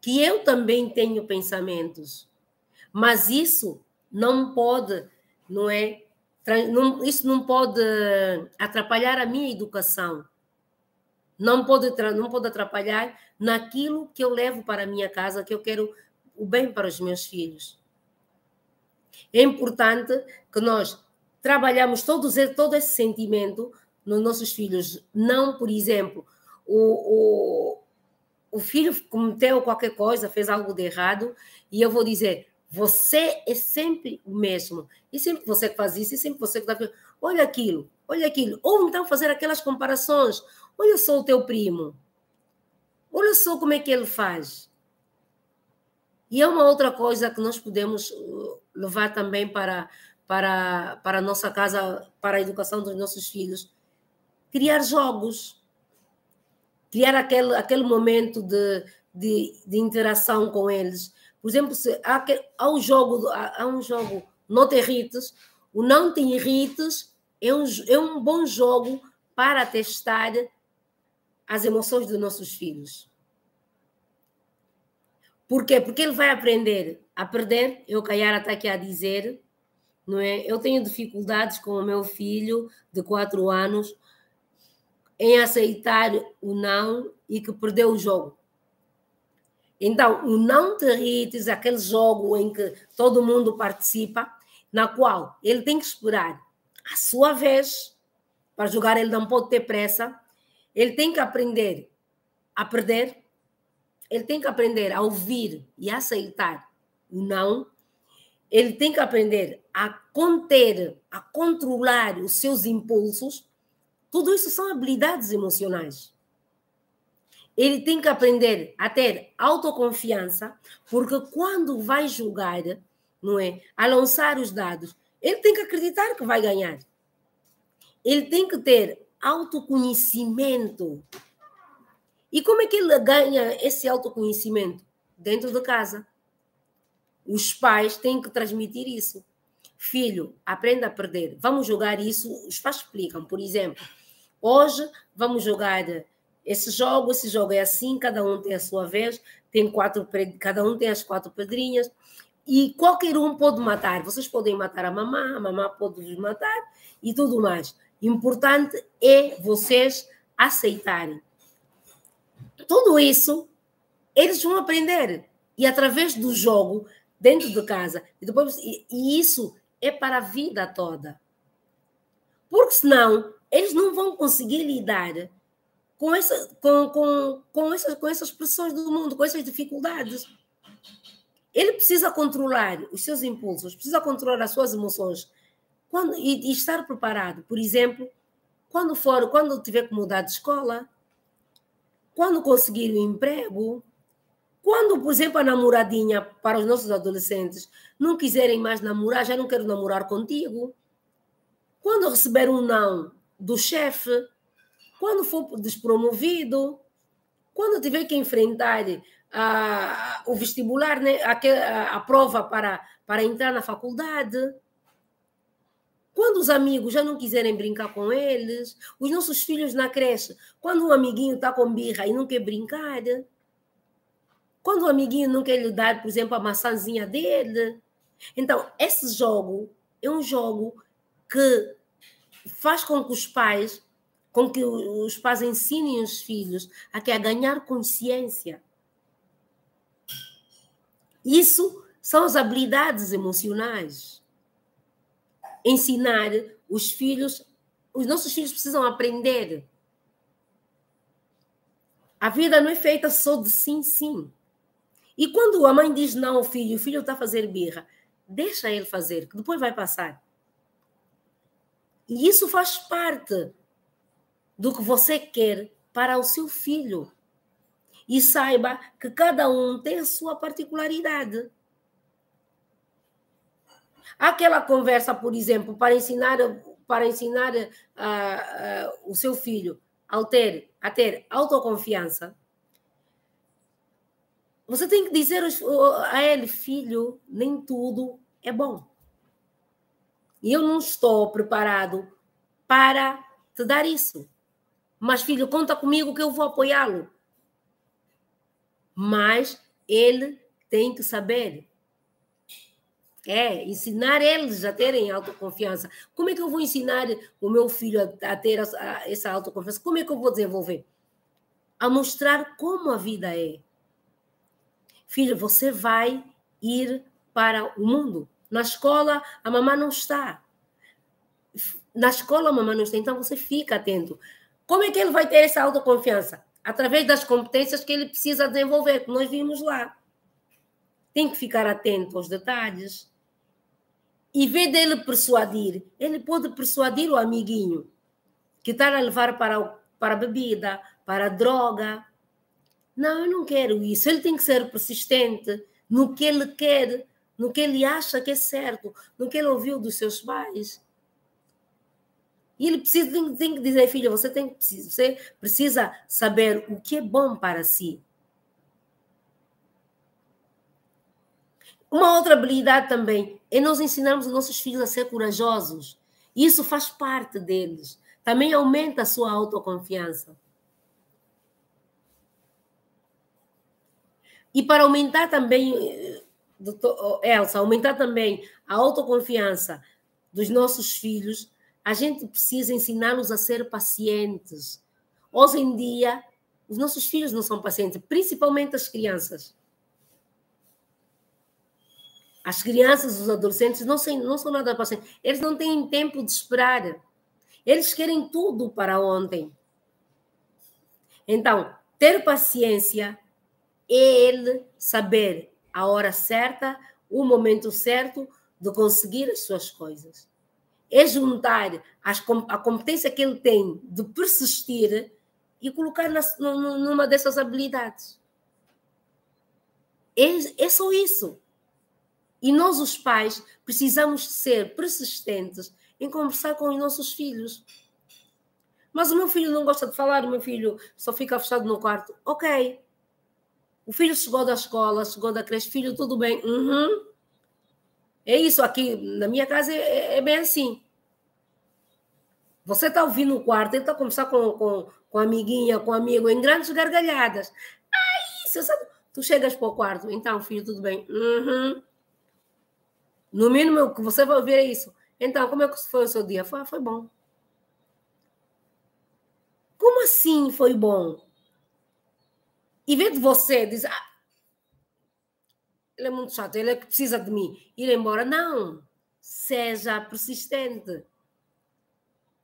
Speaker 1: que eu também tenho pensamentos. Mas isso não pode, isso não pode atrapalhar a minha educação. Não pode atrapalhar naquilo que eu levo para a minha casa, que eu quero o bem para os meus filhos. É importante que nós trabalhamos todo esse sentimento nos nossos filhos. Não, por exemplo, o filho cometeu qualquer coisa, fez algo de errado, e eu vou dizer: você é sempre o mesmo. E sempre você que faz isso, e sempre você que está... Olha aquilo. Ou então fazer aquelas comparações. Olha só o teu primo. Olha só como é que ele faz. E é uma outra coisa que nós podemos levar também para a nossa casa, para a educação dos nossos filhos. Criar jogos. Criar aquele momento de interação com eles. Por exemplo, se há um jogo, não te irrites. O não te irrites é um bom jogo para testar as emoções dos nossos filhos. Por quê? Porque ele vai aprender a perder. Eu, Caiara, está aqui a dizer, não é? Eu tenho dificuldades com o meu filho de 4 anos em aceitar o não e que perdeu o jogo. Então, o não te irrites, aquele jogo em que todo mundo participa, na qual ele tem que esperar a sua vez para jogar, ele não pode ter pressa, ele tem que aprender a perder, ele tem que aprender a ouvir e aceitar o não, ele tem que aprender a conter, a controlar os seus impulsos. Tudo isso são habilidades emocionais. Ele tem que aprender a ter autoconfiança, porque quando vai jogar, não é, a lançar os dados, ele tem que acreditar que vai ganhar. Ele tem que ter autoconhecimento. E como é que ele ganha esse autoconhecimento? Dentro de casa. os pais têm que transmitir isso. Filho, aprenda a perder. Vamos jogar isso. Os pais explicam, por exemplo, hoje vamos jogar esse jogo é assim, cada um tem a sua vez, cada um tem as 4 pedrinhas, e qualquer um pode matar. Vocês podem matar a mamã pode vos matar e tudo mais. Importante é vocês aceitarem. Tudo isso eles vão aprender. E através do jogo, dentro de casa, e isso é para a vida toda. Porque senão eles não vão conseguir lidar com essas pressões do mundo, com essas dificuldades. Ele precisa controlar os seus impulsos, precisa controlar as suas emoções e estar preparado. Por exemplo, quando tiver que mudar de escola, quando conseguir um emprego, quando, por exemplo, a namoradinha para os nossos adolescentes não quiserem mais namorar, já não quero namorar contigo. Quando receber um não do chefe, quando for despromovido, quando tiver que enfrentar o vestibular, né, a prova para entrar na faculdade, quando os amigos já não quiserem brincar com eles, os nossos filhos na creche, quando um amiguinho está com birra e não quer brincar, quando o amiguinho não quer lhe dar, por exemplo, a maçãzinha dele. Então, esse jogo é um jogo que faz com que os pais ensinem os filhos a ganhar consciência. Isso são as habilidades emocionais. Ensinar os nossos filhos precisam aprender. A vida não é feita só de sim, sim. E quando a mãe diz não ao filho, o filho está a fazer birra, deixa ele fazer, que depois vai passar. E isso faz parte do que você quer para o seu filho. E saiba que cada um tem a sua particularidade. Aquela conversa, por exemplo, para ensinar o seu filho a ter autoconfiança, você tem que dizer a ele, filho, nem tudo é bom. E eu não estou preparado para te dar isso. Mas, filho, conta comigo que eu vou apoiá-lo. Mas ele tem que saber. Ensinar eles a terem autoconfiança. Como é que eu vou ensinar o meu filho a ter essa autoconfiança? Como é que eu vou desenvolver? A mostrar como a vida é. Filho, você vai ir para o mundo. Na escola, a mamãe não está. Na escola, a mamãe não está. Então, você fica atento. Como é que ele vai ter essa autoconfiança? Através das competências que ele precisa desenvolver, que nós vimos lá. Tem que ficar atento aos detalhes. E em vez dele persuadir, ele pode persuadir o amiguinho que está a levar para a bebida, para a droga. Não, eu não quero isso. Ele tem que ser persistente no que ele quer, no que ele acha que é certo, no que ele ouviu dos seus pais. E ele tem que dizer, filha, você precisa saber o que é bom para si. Uma outra habilidade também é nós ensinarmos os nossos filhos a ser corajosos. Isso faz parte deles. Também aumenta a sua autoconfiança. E para aumentar também, Elsa, aumentar também a autoconfiança dos nossos filhos, a gente precisa ensiná-los a ser pacientes. Hoje em dia, os nossos filhos não são pacientes, principalmente as crianças. As crianças, os adolescentes não são nada pacientes. Eles não têm tempo de esperar. Eles querem tudo para ontem. Então, ter paciência é ele saber a hora certa, o momento certo de conseguir as suas coisas. É juntar a competência que ele tem de persistir e colocar numa dessas habilidades. É só isso. E nós, os pais, precisamos ser persistentes em conversar com os nossos filhos. Mas o meu filho não gosta de falar, o meu filho só fica fechado no quarto. Ok. O filho chegou da escola, chegou da creche, filho, tudo bem? Uhum. É isso aqui, na minha casa é bem assim. Você está ouvindo no quarto, ele está a conversar com a amiguinha, com o amigo, em grandes gargalhadas. Isso, sabe? Tu chegas para o quarto, então, filho, tudo bem? Uhum. No mínimo, o que você vai ouvir é isso. Então, como é que foi o seu dia? Foi bom. Como assim foi bom? Em vez de você dizer, ele é muito chato, ele é que precisa de mim, ir embora. Não. Seja persistente.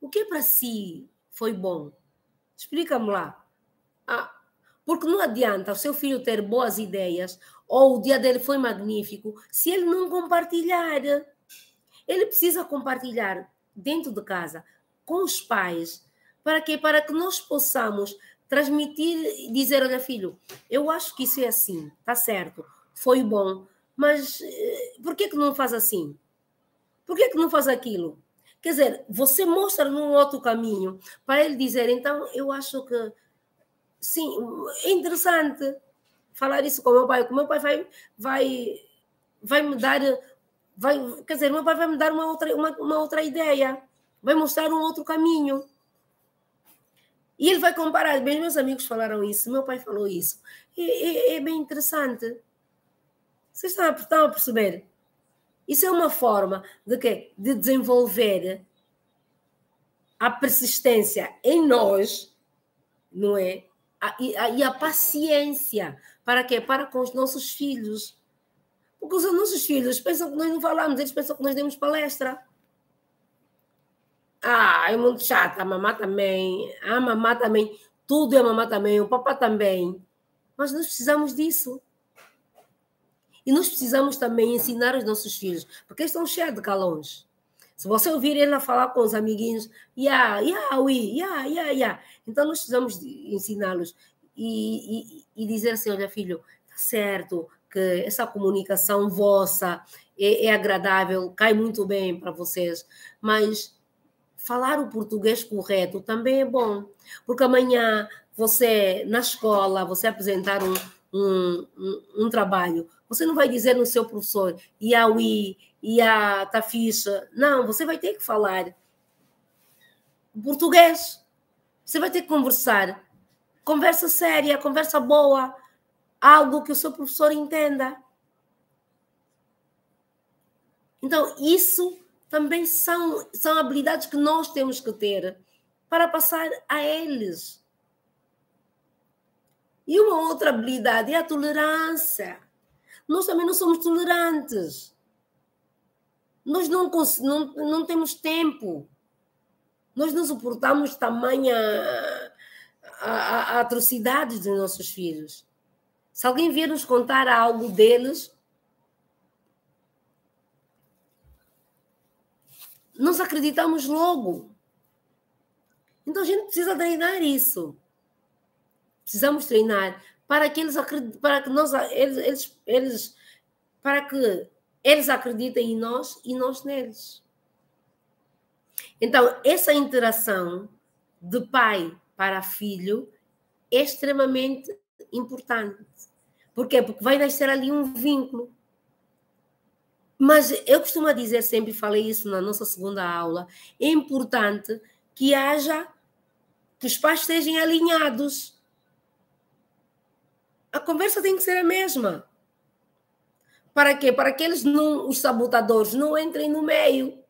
Speaker 1: O que para si foi bom? Explica-me lá. Ah, porque não adianta o seu filho ter boas ideias ou o dia dele foi magnífico se ele não compartilhar. Ele precisa compartilhar dentro de casa com os pais. Para quê? Para que nós possamos transmitir e dizer, olha filho, eu acho que isso é assim, está certo, foi bom, mas por que não faz assim? Por que não faz aquilo? Quer dizer, você mostra num outro caminho para ele dizer, então eu acho que sim, é interessante falar isso com o meu pai. O meu pai vai me dar, quer dizer, o meu pai vai me dar uma outra ideia, vai mostrar um outro caminho. E ele vai comparar, bem, meus amigos falaram isso, meu pai falou isso. É bem interessante. Vocês estão a perceber? Isso é uma forma de quê? De desenvolver a persistência em nós, não é? E a paciência. Para quê? Para com os nossos filhos. Porque os nossos filhos pensam que nós não falamos, eles pensam que nós demos palestra. É muito chata, a mamá também, a mamá também, tudo é a mamá também, o papá também. Mas nós precisamos disso. E nós precisamos também ensinar os nossos filhos, porque eles estão cheios de calões. Se você ouvir ele a falar com os amiguinhos, então nós precisamos ensiná-los e dizer assim, olha filho, está certo que essa comunicação vossa é agradável, cai muito bem para vocês, mas falar o português correto também é bom, porque amanhã você, na escola, você apresentar um trabalho, você não vai dizer no seu professor, tá ficha. Não, você vai ter que falar português. Você vai ter que conversar. Conversa séria, conversa boa, algo que o seu professor entenda. Então, isso também são habilidades que nós temos que ter para passar a eles. E uma outra habilidade é a tolerância. Nós também não somos tolerantes. Nós não temos tempo. Nós não suportamos tamanha a atrocidade dos nossos filhos. Se alguém vier nos contar algo deles, nós acreditamos logo. Então a gente precisa treinar isso. Precisamos treinar para que eles acreditem, para que eles acreditem em nós e nós neles. Então, essa interação de pai para filho é extremamente importante. Por quê? Porque vai nascer ali um vínculo. Mas eu costumo dizer sempre, falei isso na nossa segunda aula, é importante que os pais estejam alinhados. A conversa tem que ser a mesma. Para quê? Para que os sabotadores não entrem no meio.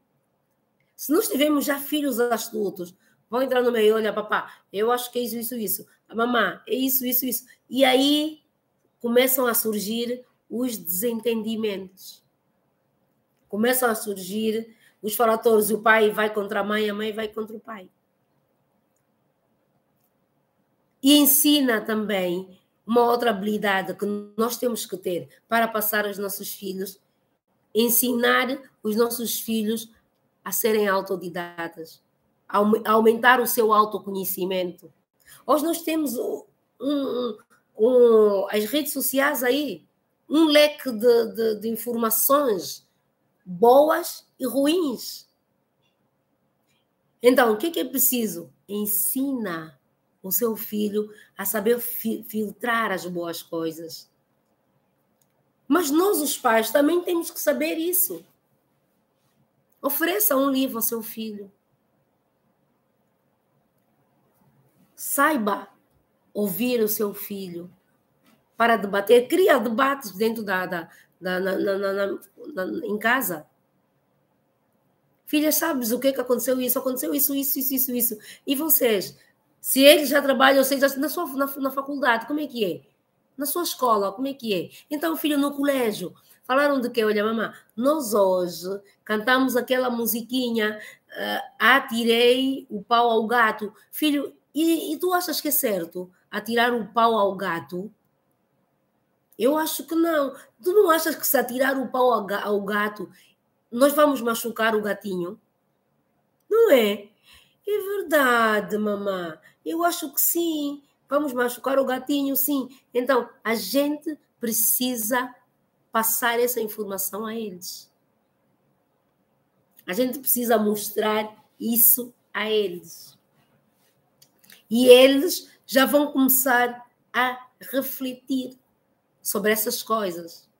Speaker 1: Se nós tivermos já filhos astutos, vão entrar no meio, olha, papá, eu acho que é isso. A mamã, é isso. E aí começam a surgir os desentendimentos. Começam a surgir os falatórios, o pai vai contra a mãe vai contra o pai. E ensina também uma outra habilidade que nós temos que ter para passar aos nossos filhos, ensinar os nossos filhos a serem autodidatas, a aumentar o seu autoconhecimento. Hoje nós temos as redes sociais aí, um leque de informações boas e ruins. Então, o que é preciso? Ensina o seu filho a saber filtrar as boas coisas. Mas nós, os pais, também temos que saber isso. Ofereça um livro ao seu filho. Saiba ouvir o seu filho para debater. Cria debates dentro em casa. Filha, sabes o que aconteceu? Isso aconteceu, isso. E vocês? Se eles já trabalham, ou seja, na faculdade, como é que é? Na sua escola, como é que é? Então, filho, no colégio, falaram de quê? Olha, mamãe, nós hoje cantamos aquela musiquinha, atirei o pau ao gato. Filho, e tu achas que é certo atirar o pau ao gato? Eu acho que não. Tu não achas que se atirar o pau ao gato, nós vamos machucar o gatinho? Não é? É verdade, mamã. Eu acho que sim. Vamos machucar o gatinho, sim. Então, a gente precisa passar essa informação a eles. A gente precisa mostrar isso a eles. E eles já vão começar a refletir sobre essas coisas.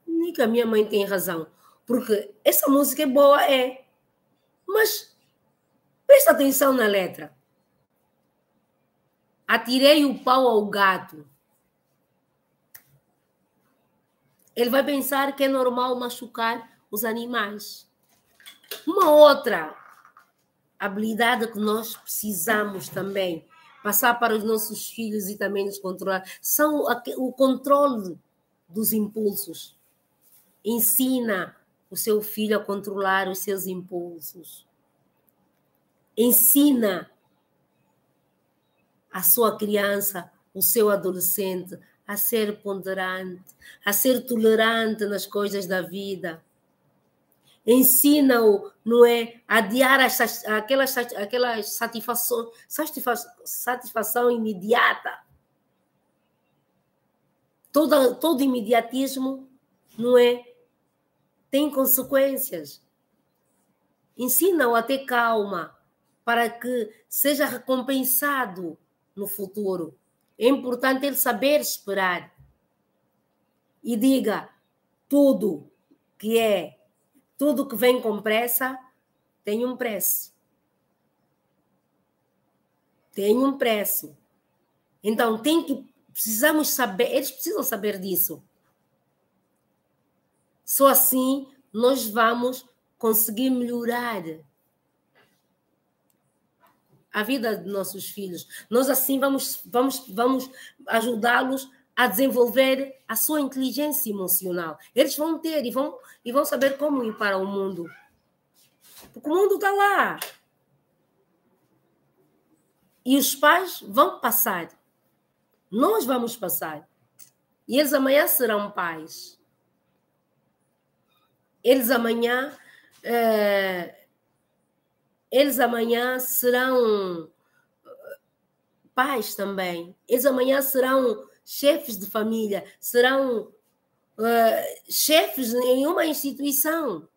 Speaker 1: Nem que a minha mãe tem razão. Porque essa música é boa, é. Mas presta atenção na letra. Atirei o pau ao gato. Ele vai pensar que é normal machucar os animais. Uma outra habilidade que nós precisamos também passar para os nossos filhos e também nos controlar são o controle dos impulsos. Ensina o seu filho a controlar os seus impulsos. Ensina a sua criança, o seu adolescente, a ser ponderante, a ser tolerante nas coisas da vida. Ensina-o, não é, a adiar aquela satisfação imediata. Todo imediatismo, não é, tem consequências. Ensina-o a ter calma para que seja recompensado no futuro. É importante ele saber esperar. E diga, tudo que vem com pressa tem um preço. Tem um preço. Então, precisamos saber, eles precisam saber disso. Só assim nós vamos conseguir melhorar a vida de nossos filhos. Nós assim vamos ajudá-los a desenvolver a sua inteligência emocional. Eles vão ter e vão saber como ir para o mundo. Porque o mundo está lá. E os pais vão passar. Nós vamos passar. E eles amanhã serão pais. Eles amanhã serão pais também. Eles amanhã serão chefes de família, serão chefes em uma instituição.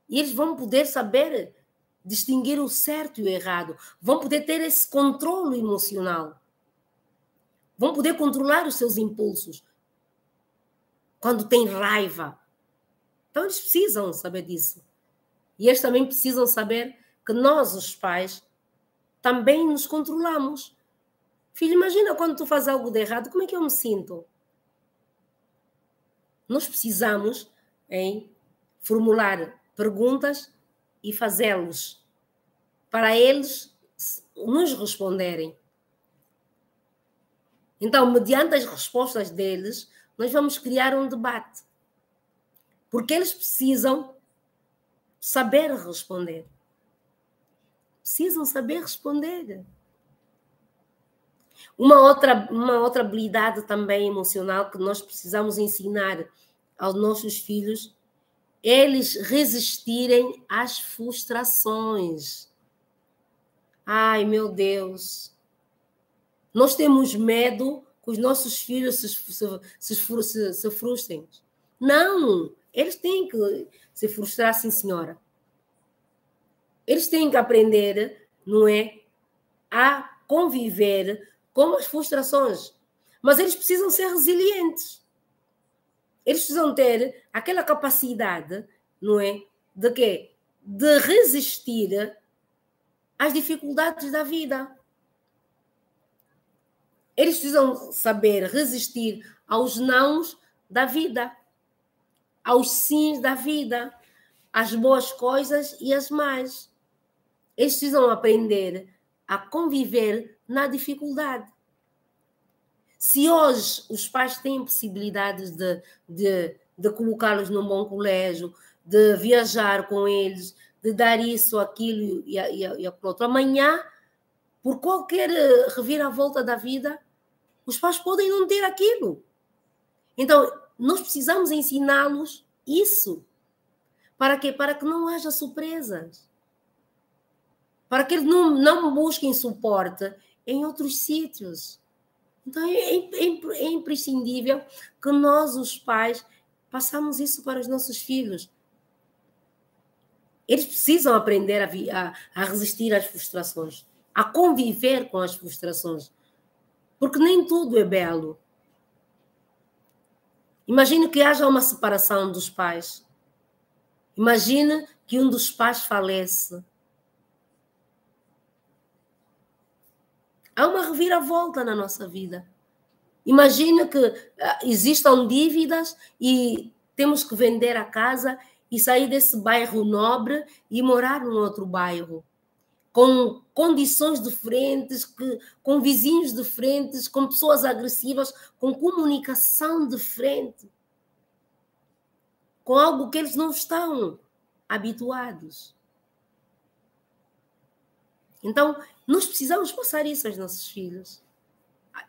Speaker 1: E eles vão poder saber distinguir o certo e o errado. Vão poder ter esse controle emocional. Vão poder controlar os seus impulsos. Quando têm raiva. Então, eles precisam saber disso. E eles também precisam saber que nós, os pais, também nos controlamos. Filho, imagina quando tu fazes algo de errado, como é que eu me sinto? Nós precisamos formular perguntas e fazê-los para eles nos responderem. Então, mediante as respostas deles, nós vamos criar um debate. Porque eles precisam saber responder. Precisam saber responder. Uma outra habilidade também emocional que nós precisamos ensinar aos nossos filhos, eles resistirem às frustrações. Ai, meu Deus. Nós temos medo que os nossos filhos se frustrem. Não, eles têm que se frustrar, sim, senhora. Eles têm que aprender, não é, a conviver com as frustrações. Mas eles precisam ser resilientes. Eles precisam ter aquela capacidade, não é? De quê? De resistir às dificuldades da vida. Eles precisam saber resistir aos nãos da vida, aos sims da vida, às boas coisas e às más. Eles precisam aprender a conviver na dificuldade. Se hoje os pais têm possibilidades de colocá-los num bom colégio, de viajar com eles, de dar isso, aquilo e aquilo outro, amanhã, por qualquer reviravolta da vida, os pais podem não ter aquilo. Então, nós precisamos ensiná-los isso. Para quê? Para que não haja surpresas. Para que eles não busquem suporte em outros sítios. Então, é imprescindível que nós, os pais, passamos isso para os nossos filhos. Eles precisam aprender a resistir às frustrações, a conviver com as frustrações, porque nem tudo é belo. Imagine que haja uma separação dos pais. Imagine que um dos pais falece. Há uma reviravolta na nossa vida. Imagine que existam dívidas e temos que vender a casa e sair desse bairro nobre e morar num outro bairro, com condições diferentes, com vizinhos diferentes, com pessoas agressivas, com comunicação diferente, com algo que eles não estão habituados. Então, nós precisamos passar isso aos nossos filhos,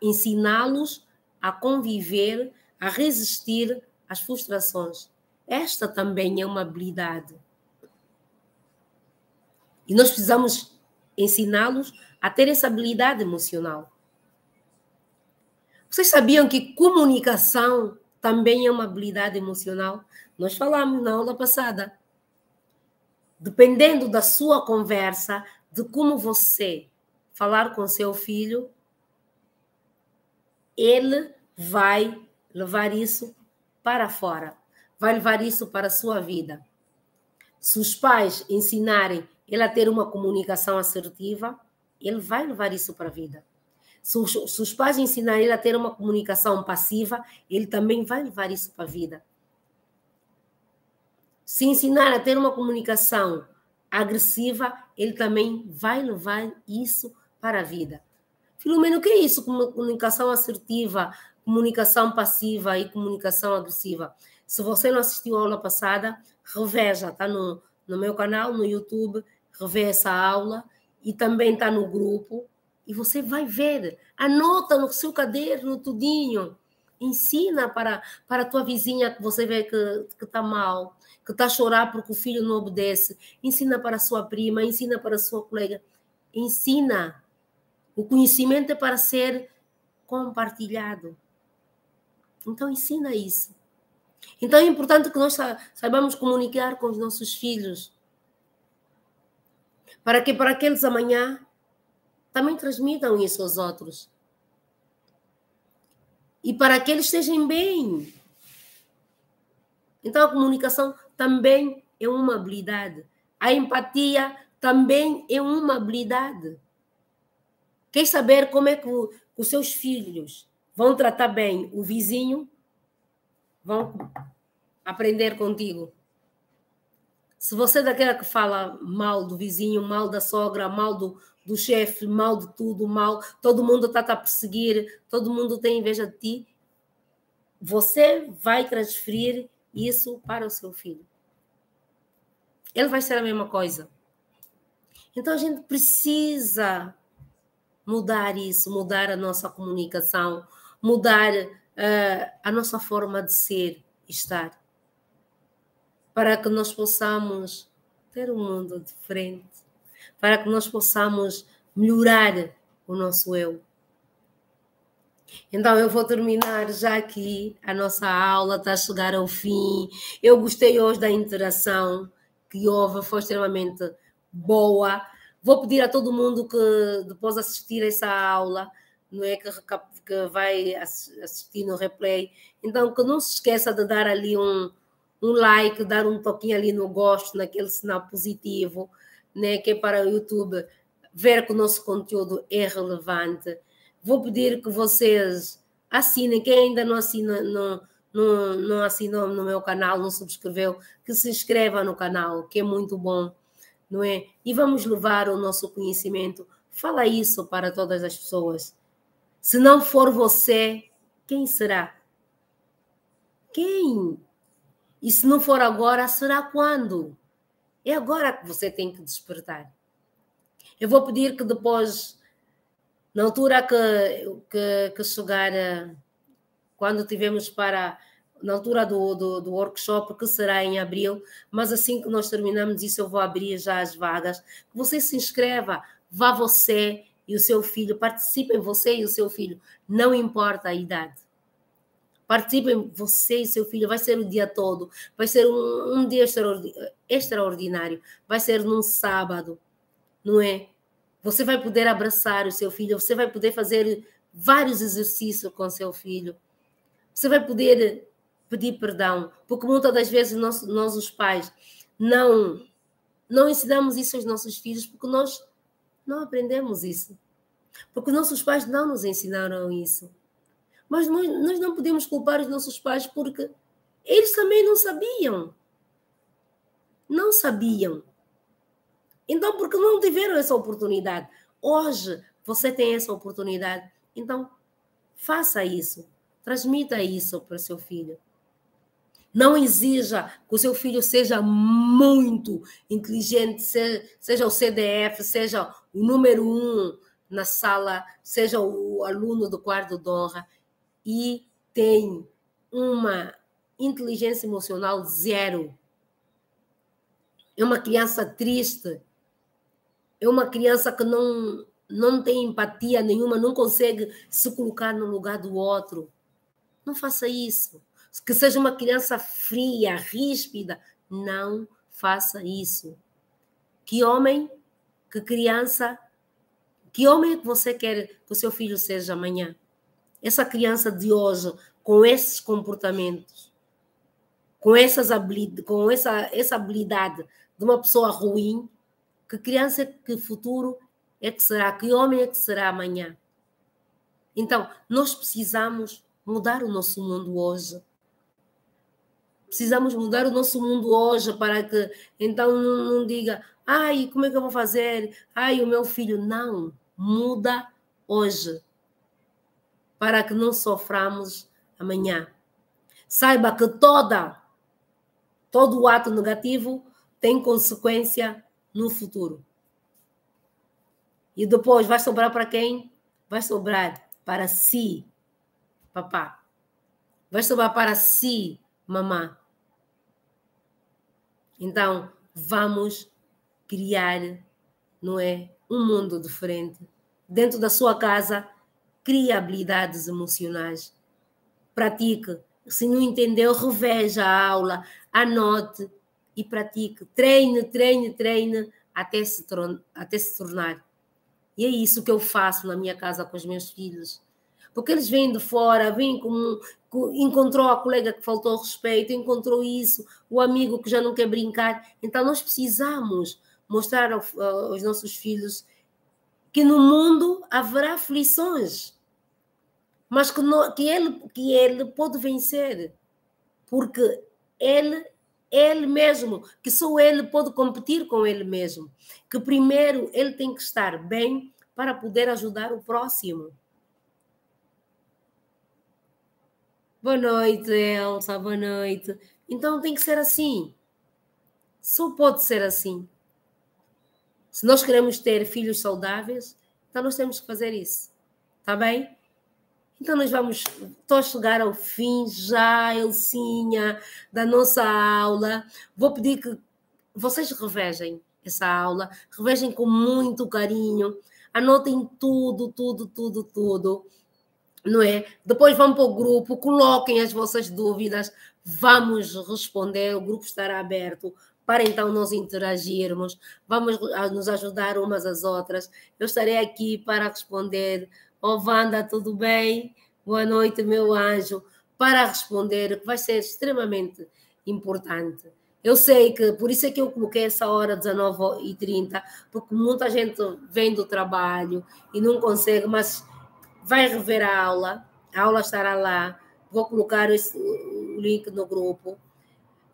Speaker 1: ensiná-los a conviver, a resistir às frustrações. Esta também é uma habilidade. E nós precisamos ensiná-los a ter essa habilidade emocional. Vocês sabiam que comunicação também é uma habilidade emocional? Nós falamos na aula passada. Dependendo da sua conversa, de como você falar com seu filho, ele vai levar isso para fora, vai levar isso para a sua vida. Se os pais ensinarem ele a ter uma comunicação assertiva, ele vai levar isso para a vida. Se os pais ensinarem ele a ter uma comunicação passiva, ele também vai levar isso para a vida. Se ensinar a ter uma comunicação agressiva, ele também vai levar isso para a vida. Filomeno, o que é isso? Comunicação assertiva, comunicação passiva e comunicação agressiva. Se você não assistiu a aula passada, reveja, está no meu canal, no YouTube, reveja essa aula e também está no grupo e você vai ver. Anota no seu caderno tudinho. Ensina para a tua vizinha que você vê que está mal, que está a chorar porque o filho não obedece. Ensina para a sua prima, ensina para a sua colega. Ensina. O conhecimento é para ser compartilhado. Então, ensina isso. Então, é importante que nós saibamos comunicar com os nossos filhos. Para que eles amanhã também transmitam isso aos outros. E para que eles estejam bem. Então, a comunicação também é uma habilidade. A empatia também é uma habilidade. Quer saber como é que os seus filhos vão tratar bem o vizinho? Vão aprender contigo. Se você é daquela que fala mal do vizinho, mal da sogra, mal do chefe, mal de tudo, mal, todo mundo está a perseguir, todo mundo tem inveja de ti, você vai transferir isso para o seu filho. Ele vai ser a mesma coisa. Então, a gente precisa mudar isso, mudar a nossa comunicação, mudar a nossa forma de ser e estar, para que nós possamos ter um mundo diferente, para que nós possamos melhorar o nosso eu. Então, eu vou terminar já aqui, a nossa aula está a chegar ao fim. Eu gostei hoje da interação que houve, foi extremamente boa. Vou pedir a todo mundo que depois assistir essa aula, não é, que vai assistir no replay. Então, que não se esqueça de dar ali um like, dar um toquinho ali no gosto, naquele sinal positivo, né, que é para o YouTube ver que o nosso conteúdo é relevante. Vou pedir que vocês assinem, quem ainda não assina, não assinou no meu canal, não subscreveu, que se inscreva no canal, que é muito bom, não é? E vamos levar o nosso conhecimento. Fala isso para todas as pessoas. Se não for você, quem será? Quem? E se não for agora, será quando? É agora que você tem que despertar. Eu vou pedir que depois, na altura que chegar, quando tivermos na altura do workshop, que será em abril, mas assim que nós terminamos isso, eu vou abrir já as vagas. Que você se inscreva, vá você e o seu filho, participem você e o seu filho, não importa a idade. Participem você e seu filho, vai ser o dia todo, vai ser um dia extraordinário, vai ser num sábado, não é? Você vai poder abraçar o seu filho, você vai poder fazer vários exercícios com seu filho, você vai poder pedir perdão, porque muitas das vezes nós os pais, não ensinamos isso aos nossos filhos, porque nós não aprendemos isso, porque nossos pais não nos ensinaram isso. Mas nós não podemos culpar os nossos pais, porque eles também não sabiam. Não sabiam. Então, porque não tiveram essa oportunidade. Hoje, você tem essa oportunidade. Então, faça isso. Transmita isso para o seu filho. Não exija que o seu filho seja muito inteligente, seja o CDF, seja o número 1 na sala, seja o aluno do quarto de honra, e tem uma inteligência emocional zero. É uma criança triste, é uma criança que não tem empatia nenhuma, não consegue se colocar no lugar do outro. Não faça isso. Que seja uma criança fria, ríspida, não faça isso. Que homem, que criança, que homem é que você quer que o seu filho seja amanhã? Essa criança de hoje, com esses comportamentos, com essa habilidade de uma pessoa ruim, que criança, que futuro é que será? Que homem é que será amanhã? Então, nós precisamos mudar o nosso mundo hoje. Precisamos mudar o nosso mundo hoje para que, então, não diga, ai, como é que eu vou fazer? Ai, o meu filho. Não, muda hoje, para que não soframos amanhã. Saiba que todo ato negativo tem consequência no futuro. E depois vai sobrar para quem? Vai sobrar para si, papá. Vai sobrar para si, mamã. Então, vamos criar, não é, um mundo diferente. Dentro da sua casa, crie habilidades emocionais. Pratique. Se não entendeu, reveja a aula, anote e pratique. Treine até se tornar. E é isso que eu faço na minha casa com os meus filhos. Porque eles vêm de fora, vêm encontrou a colega que faltou respeito, encontrou isso, o amigo que já não quer brincar. Então, nós precisamos mostrar aos nossos filhos que no mundo haverá aflições, mas que ele pode vencer, porque ele mesmo, que só ele pode competir com ele mesmo, que primeiro ele tem que estar bem para poder ajudar o próximo. Boa noite, Elsa, boa noite. Então tem que ser assim. Só pode ser assim. Se nós queremos ter filhos saudáveis, então nós temos que fazer isso. Tá bem? Então nós estou a chegar ao fim já, Elcinha, da nossa aula. Vou pedir que vocês revejem essa aula, revejem com muito carinho, anotem tudo, não é? Depois vão para o grupo, coloquem as vossas dúvidas, vamos responder, o grupo estará aberto para então nós interagirmos, vamos nos ajudar umas às outras. Eu estarei aqui para responder Ó, Wanda, tudo bem? Boa noite, meu anjo. Para responder, que vai ser extremamente importante. Eu sei que, por isso é que eu coloquei essa hora 19h30, porque muita gente vem do trabalho e não consegue, mas vai rever a aula estará lá. Vou colocar o link no grupo,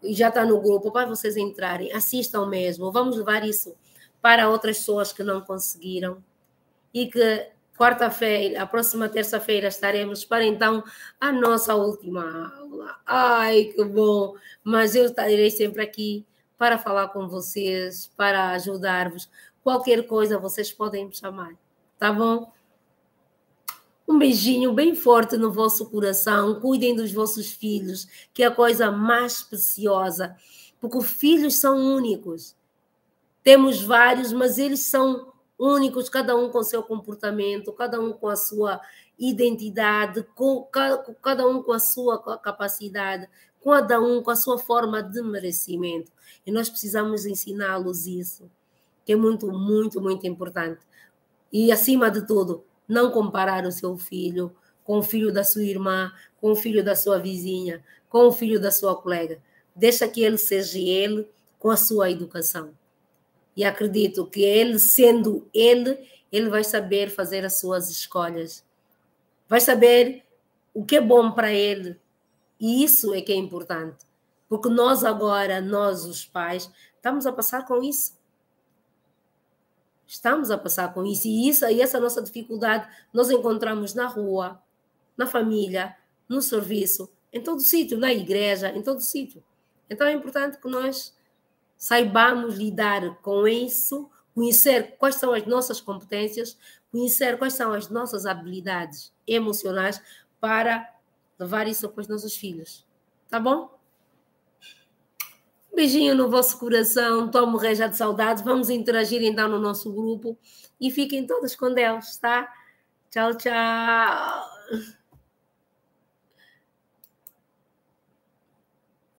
Speaker 1: e já está no grupo, para vocês entrarem. Assistam mesmo. Vamos levar isso para outras pessoas que não conseguiram. E que quarta-feira, a próxima terça-feira, estaremos para então a nossa última aula. Ai, que bom! Mas eu estarei sempre aqui para falar com vocês, para ajudar-vos. Qualquer coisa vocês podem me chamar, tá bom? Um beijinho bem forte no vosso coração. Cuidem dos vossos filhos, que é a coisa mais preciosa, porque os filhos são únicos. Temos vários, mas eles são únicos, cada um com seu comportamento, cada um com a sua identidade, cada um com a sua capacidade, cada um com a sua forma de merecimento. E nós precisamos ensiná-los isso, que é muito, muito, muito importante. E, acima de tudo, não comparar o seu filho com o filho da sua irmã, com o filho da sua vizinha, com o filho da sua colega. Deixa que ele seja ele com a sua educação. E acredito que ele, sendo ele vai saber fazer as suas escolhas. Vai saber o que é bom para ele. E isso é que é importante. Porque nós agora, nós os pais, estamos a passar com isso. Estamos a passar com isso. E essa nossa dificuldade nós encontramos na rua, na família, no serviço, em todo sítio, na igreja, em todo sítio. Então é importante que nós saibamos lidar com isso, conhecer quais são as nossas competências, conhecer quais são as nossas habilidades emocionais para levar isso para os nossos filhos. Tá bom? Um beijinho no vosso coração, estou a morrer já de saudades. Vamos interagir então no nosso grupo e fiquem todos com Deus, tá? Tchau, tchau.